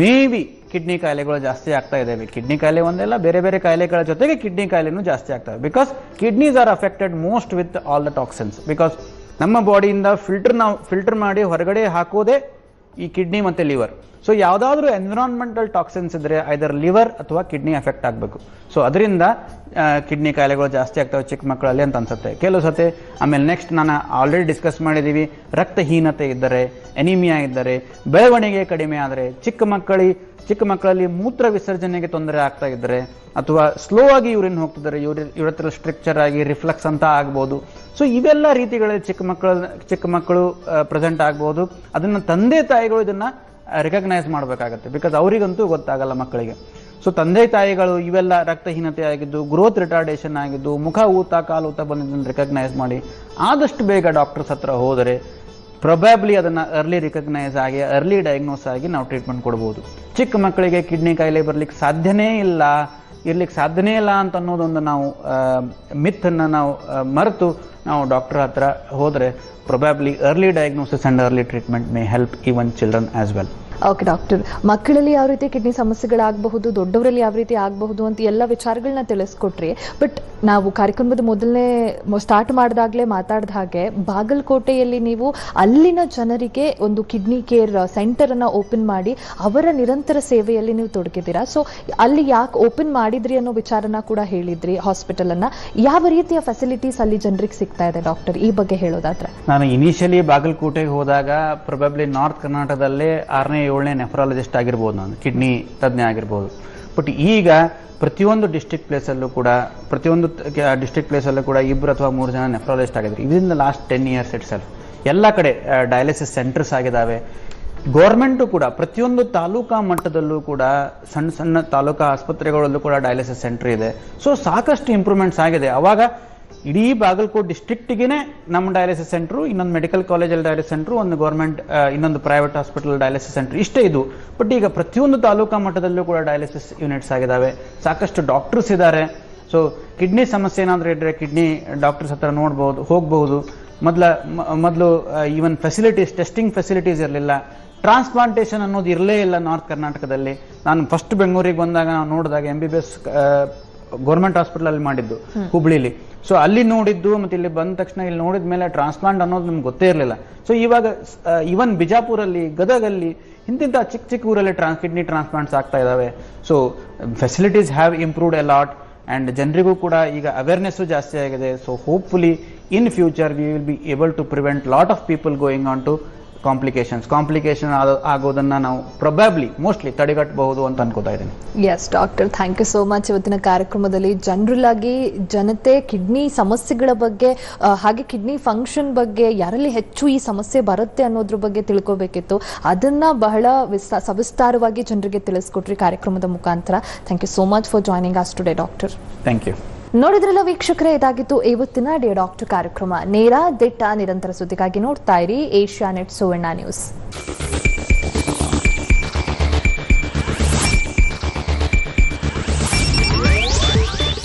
ಮೇ ಬಿ ಕಿಡ್ನಿ ಕಾಯಿಲೆಗಳು ಜಾಸ್ತಿ ಆಗ್ತಾ ಇದ್ದಾವೆ. ಕಿಡ್ನಿ ಕಾಯಿಲೆ ಒಂದೆಲ್ಲ, ಬೇರೆ ಬೇರೆ ಕಾಯಿಲೆಗಳ ಜೊತೆಗೆ ಕಿಡ್ನಿ ಕಾಯಿಲೆನೂ ಜಾಸ್ತಿ ಆಗ್ತವೆ. Because kidneys are affected most with all the toxins. Because ನಮ್ಮ ಬಾಡಿಯಿಂದ ಫಿಲ್ಟರ್ ಮಾಡಿ ಹೊರಗಡೆ ಹಾಕೋದೇ ಈ ಕಿಡ್ನಿ ಮತ್ತು ಲಿವರ್. ಸೊ ಯಾವುದಾದ್ರೂ ಎನ್ವಿರಾನ್ಮೆಂಟಲ್ ಟಾಕ್ಸಿನ್ಸ್ ಇದ್ರೆ ಐದರ್ ಲಿವರ್ ಅಥವಾ ಕಿಡ್ನಿ ಎಫೆಕ್ಟ್ ಆಗಬೇಕು. ಸೊ ಅದರಿಂದ ಕಿಡ್ನಿ ಕಾಯಿಲೆಗಳು ಜಾಸ್ತಿ ಆಗ್ತವೆ ಚಿಕ್ಕ ಮಕ್ಕಳಲ್ಲಿ ಅಂತ ಅನ್ಸುತ್ತೆ ಕೆಲವು ಸತಿ. ಆಮೇಲೆ ನೆಕ್ಸ್ಟ್ ನಾನು ಆಲ್ರೆಡಿ ಡಿಸ್ಕಸ್ ಮಾಡಿದ್ದೀವಿ, ರಕ್ತಹೀನತೆ ಇದ್ದರೆ, ಎನಿಮಿಯಾ ಇದ್ದರೆ, ಬೆಳವಣಿಗೆ ಕಡಿಮೆ ಆದರೆ, ಚಿಕ್ಕ ಮಕ್ಕಳಲ್ಲಿ ಮೂತ್ರ ವಿಸರ್ಜನೆಗೆ ತೊಂದರೆ ಆಗ್ತಾ ಇದ್ದರೆ, ಅಥವಾ ಸ್ಲೋ ಆಗಿ ಯೂರಿನ್ ಹೋಗ್ತಿದ್ದಾರೆ, ಯೂರೆಥ್ರಲ್ ಸ್ಟ್ರಕ್ಚರ್ ಆಗಿ ರಿಫ್ಲಕ್ಸ್ ಅಂತ ಆಗ್ಬೋದು. ಸೊ ಇವೆಲ್ಲ ರೀತಿಗಳಲ್ಲಿ ಚಿಕ್ಕ ಮಕ್ಕಳು ಪ್ರೆಸೆಂಟ್ ಆಗ್ಬೋದು. ಅದನ್ನು ತಂದೆ ತಾಯಿಗಳು ಇದನ್ನ ರಿಕಗ್ನೈಸ್ ಮಾಡಬೇಕಾಗತ್ತೆ, ಬಿಕಾಸ್ ಅವರಿಗಂತೂ ಗೊತ್ತಾಗಲ್ಲ ಮಕ್ಕಳಿಗೆ. ಸೊ ತಂದೆ ತಾಯಿಗಳು ಇವೆಲ್ಲ ರಕ್ತಹೀನತೆ ಆಗಿದ್ದು, ಗ್ರೋತ್ ರಿಟಾರ್ಡೇಷನ್ ಆಗಿದ್ದು, ಮುಖ ಊತ ಕಾಲು ಊತ ಬಂದಿದ್ದನ್ನು ರಿಕಗ್ನೈಸ್ ಮಾಡಿ ಆದಷ್ಟು ಬೇಗ ಡಾಕ್ಟರ್ಸ್ ಹತ್ರ ಹೋದರೆ ಪ್ರೊಬ್ಯಾಬ್ಲಿ ಅದನ್ನು ಅರ್ಲಿ ರಿಕಗ್ನೈಸ್ ಆಗಿ ಅರ್ಲಿ ಡಯಾಗ್ನೋಸ್ ಆಗಿ ನಾವು ಟ್ರೀಟ್ಮೆಂಟ್ ಕೊಡ್ಬೋದು. ಚಿಕ್ಕ ಮಕ್ಕಳಿಗೆ ಕಿಡ್ನಿ ಕಾಯಿಲೆ ಇರ್ಲಿಕ್ಕೆ ಸಾಧ್ಯನೇ ಇಲ್ಲ ಅಂತ ಅನ್ನೋದೊಂದು ನಾವು ಮಿಥನ್ನು ನಾವು ಮರೆತು ನಾವು ಡಾಕ್ಟರ್ ಹತ್ರ ಹೋದರೆ probably early diagnosis and early treatment May help even children as well. Okay doctor, ಮಕ್ಕಳಲ್ಲಿ ಯಾವ ರೀತಿ ಕಿಡ್ನಿ ಸಮಸ್ಯೆಗಳಾಗಬಹುದು, ದೊಡ್ಡವರಲ್ಲಿ ಯಾವ ರೀತಿ ಆಗಬಹುದು ಅಂತ ಎಲ್ಲ ವಿಚಾರಗಳನ್ನ ತಿಳಿಸ್ಕೊಟ್ರಿ. ಬಟ್ ನಾವು ಕಾರ್ಯಕ್ರಮದ ಮೊದಲನೇ ಸ್ಟಾರ್ಟ್ ಮಾಡಿದಾಗಲೇ ಮಾತಾಡಿದ ಹಾಗೆ ಬಾಗಲಕೋಟೆಯಲ್ಲಿ ನೀವು ಅಲ್ಲಿನ ಜನರಿಗೆ ಒಂದು ಕಿಡ್ನಿ ಕೇರ್ ಸೆಂಟರನ್ನು ಓಪನ್ ಮಾಡಿ ಅವರ ನಿರಂತರ ಸೇವೆಯಲ್ಲಿ ನೀವು ತೊಡಗಿದ್ದೀರಾ. ಸೊ ಅಲ್ಲಿ ಯಾಕೆ ಓಪನ್ ಮಾಡಿದ್ರಿ ಅನ್ನೋ ವಿಚಾರನ ಕೂಡ ಹೇಳಿದ್ರಿ. ಹಾಸ್ಪಿಟಲನ್ನು ಯಾವ ರೀತಿಯ ಫೆಸಿಲಿಟೀಸ್ ಅಲ್ಲಿ ಜನರಿಗೆ ಸಿಗ್ತಾ ಇದೆ ಡಾಕ್ಟರ್, ಈ ಬಗ್ಗೆ ಹೇಳೋದಾದ್ರೆ? ನಾನು ಇನಿಷಿಯಲಿ ಬಾಗಲಕೋಟೆಗೆ ಹೋದಾಗ ಪ್ರೊಬ್ಯಾಬ್ಲಿ ನಾರ್ತ್ ಕರ್ನಾಟಕದಲ್ಲೇ 6ನೇ 7ನೇ ನೆಫ್ರಾಲಜಿಸ್ಟ್ ಆಗಿರ್ಬೋದು, ನಾನು ಕಿಡ್ನಿ ತಜ್ಞ ಆಗಿರ್ಬೋದು. ಬಟ್ ಈಗ ಪ್ರತಿಯೊಂದು ಡಿಸ್ಟ್ರಿಕ್ಟ್ ಪ್ಲೇಸಲ್ಲೂ ಕೂಡ 2 ಅಥವಾ 3 ಜನ ನೆಫ್ರಾಲಜಿಸ್ಟ್ ಆಗಿದ್ರು. ಇದರಿಂದ ಲಾಸ್ಟ್ 10 years ಇಟ್ ಸೆಲ್ಫ್ ಎಲ್ಲ ಕಡೆ ಡಯಾಲಿಸಿಸ್ ಸೆಂಟರ್ಸ್ ಆಗಿದ್ದಾವೆ. ಗೌರ್ಮೆಂಟು ಕೂಡ ಪ್ರತಿಯೊಂದು ತಾಲೂಕಾ ಮಟ್ಟದಲ್ಲೂ ಕೂಡ ಸಣ್ಣ ತಾಲೂಕಾ ಆಸ್ಪತ್ರೆಗಳಲ್ಲೂ ಕೂಡ ಡಯಾಲಿಸಿಸ್ ಸೆಂಟರ್ ಇದೆ. ಸೊ ಸಾಕಷ್ಟು ಇಂಪ್ರೂವ್ಮೆಂಟ್ಸ್ ಆಗಿದೆ. ಅವಾಗ ಇಡೀ ಬಾಗಲಕೋಟೆ ಡಿಸ್ಟ್ರಿಕ್ಟಿಗೆ ನಮ್ಮ ಡಯಾಲಿಸಿಸ್ ಸೆಂಟ್ರು, ಇನ್ನೊಂದು ಮೆಡಿಕಲ್ ಕಾಲೇಜಲ್ಲಿ ಡಯಾಲಿಸಿಸ್ ಸೆಂಟ್ರು, ಒಂದು ಗೌರ್ಮೆಂಟ್ ಇನ್ನೊಂದು ಪ್ರೈವೇಟ್ ಹಾಸ್ಪಿಟಲ್ ಡಯಾಲಿಸಿಸ್ ಸೆಂಟರ್ ಇಷ್ಟೇ ಇದು. ಬಟ್ ಈಗ ಪ್ರತಿಯೊಂದು ತಾಲೂಕಾ ಮಟ್ಟದಲ್ಲೂ ಕೂಡ ಡಯಾಲಿಸಿಸ್ ಯೂನಿಟ್ಸ್ ಆಗಿದ್ದಾವೆ. ಸಾಕಷ್ಟು ಡಾಕ್ಟರ್ಸ್ ಇದ್ದಾರೆ. ಸೊ ಕಿಡ್ನಿ ಸಮಸ್ಯೆ ಏನಾದರೂ ಇದ್ದರೆ ಕಿಡ್ನಿ ಡಾಕ್ಟರ್ಸ್ ಹತ್ರ ಹೋಗ್ಬಹುದು. ಮೊದಲು ಈವನ್ ಫೆಸಿಲಿಟೀಸ್, ಟೆಸ್ಟಿಂಗ್ ಫೆಸಿಲಿಟೀಸ್ ಇರಲಿಲ್ಲ. ಟ್ರಾನ್ಸ್ಪ್ಲಾಂಟೇಷನ್ ಅನ್ನೋದು ಇರಲೇ ಇಲ್ಲ ನಾರ್ತ್ ಕರ್ನಾಟಕದಲ್ಲಿ. ನಾನು ಫಸ್ಟ್ ಬೆಂಗಳೂರಿಗೆ ಬಂದಾಗ ನಾವು ನೋಡಿದಾಗ MBBS ಗೌರ್ಮೆಂಟ್ ಹಾಸ್ಪಿಟಲಲ್ಲಿ ಮಾಡಿದ್ದು ಹುಬ್ಳಿಲಿ. ಸೊ ಅಲ್ಲಿ ನೋಡಿದ್ದು ಮತ್ತು ಇಲ್ಲಿ ಬಂದ ತಕ್ಷಣ ಇಲ್ಲಿ ನೋಡಿದ ಮೇಲೆ ಟ್ರಾನ್ಸ್ಪ್ಲಾಂಟ್ ಅನ್ನೋದು ನಮ್ಗೆ ಗೊತ್ತೇ ಇರಲಿಲ್ಲ. ಸೊ ಇವಾಗ ಇವನ್ ಬಿಜಾಪುರಲ್ಲಿ, ಗದಗಲ್ಲಿ, ಇಂತಿಂಥ ಚಿಕ್ಕ ಊರಲ್ಲಿ ಕಿಡ್ನಿ ಟ್ರಾನ್ಸ್ಪ್ಲಾಂಟ್ಸ್ ಆಗ್ತಾ ಇದ್ದಾವೆ. So facilities have improved a lot and ಜನರಿಗೂ ಕೂಡ ಈಗ ಅವೇರ್ನೆಸ್ಸು ಜಾಸ್ತಿ ಆಗಿದೆ. So hopefully in future we will be able to prevent lot of people going on to complication ಆಗೋದನ್ನ ನಾವು ಪ್ರೊಬ್ಯಾಬ್ಲಿ ಮೋಸ್ಟ್ಲಿ ತಡೆಗಟ್ಟಬಹುದು ಅಂತ ಅನ್ಕೋತಾ ಇದ್ದೀನಿ. Yes doctor, thank you so much. ಇವತ್ತಿನ ಕಾರ್ಯಕ್ರಮದಲ್ಲಿ ಜನರಲ್ ಆಗಿ ಜನತೆ ಕಿಡ್ನಿ ಸಮಸ್ಯೆಗಳ ಬಗ್ಗೆ ಹಾಗೆ ಕಿಡ್ನಿ ಫಂಕ್ಷನ್ ಬಗ್ಗೆ ಯಾರಲ್ಲಿ ಹೆಚ್ಚು ಈ ಸಮಸ್ಯೆ ಬರುತ್ತೆ ಅನ್ನೋದ್ರ ಬಗ್ಗೆ ತಿಳ್ಕೋಬೇಕಿತ್ತು. ಅದನ್ನ ಬಹಳ ಸವಿಸ್ತಾರವಾಗಿ ಜನರಿಗೆ ತಿಳಿಸ್ಕೊಟ್ರಿ ಕಾರ್ಯಕ್ರಮದ ಮುಖಾಂತರ. Thank you so much for joining us today doctor. Thank you. ನೋಡಿದ್ರಲ್ಲ ವೀಕ್ಷಕರೇ, ಇದಾಗಿತ್ತು ಇವತ್ತಿನ ಡಿಯರ್ ಡಾಕ್ಟರ್ ಕಾರ್ಯಕ್ರಮ. ನೇರ ದಿಟ್ಟ ನಿರಂತರ ಸುದ್ದಿಗಾಗಿ ನೋಡ್ತಾ ಇರಿ ಏಷ್ಯಾನೆಟ್ ಸುವರ್ಣ ನ್ಯೂಸ್.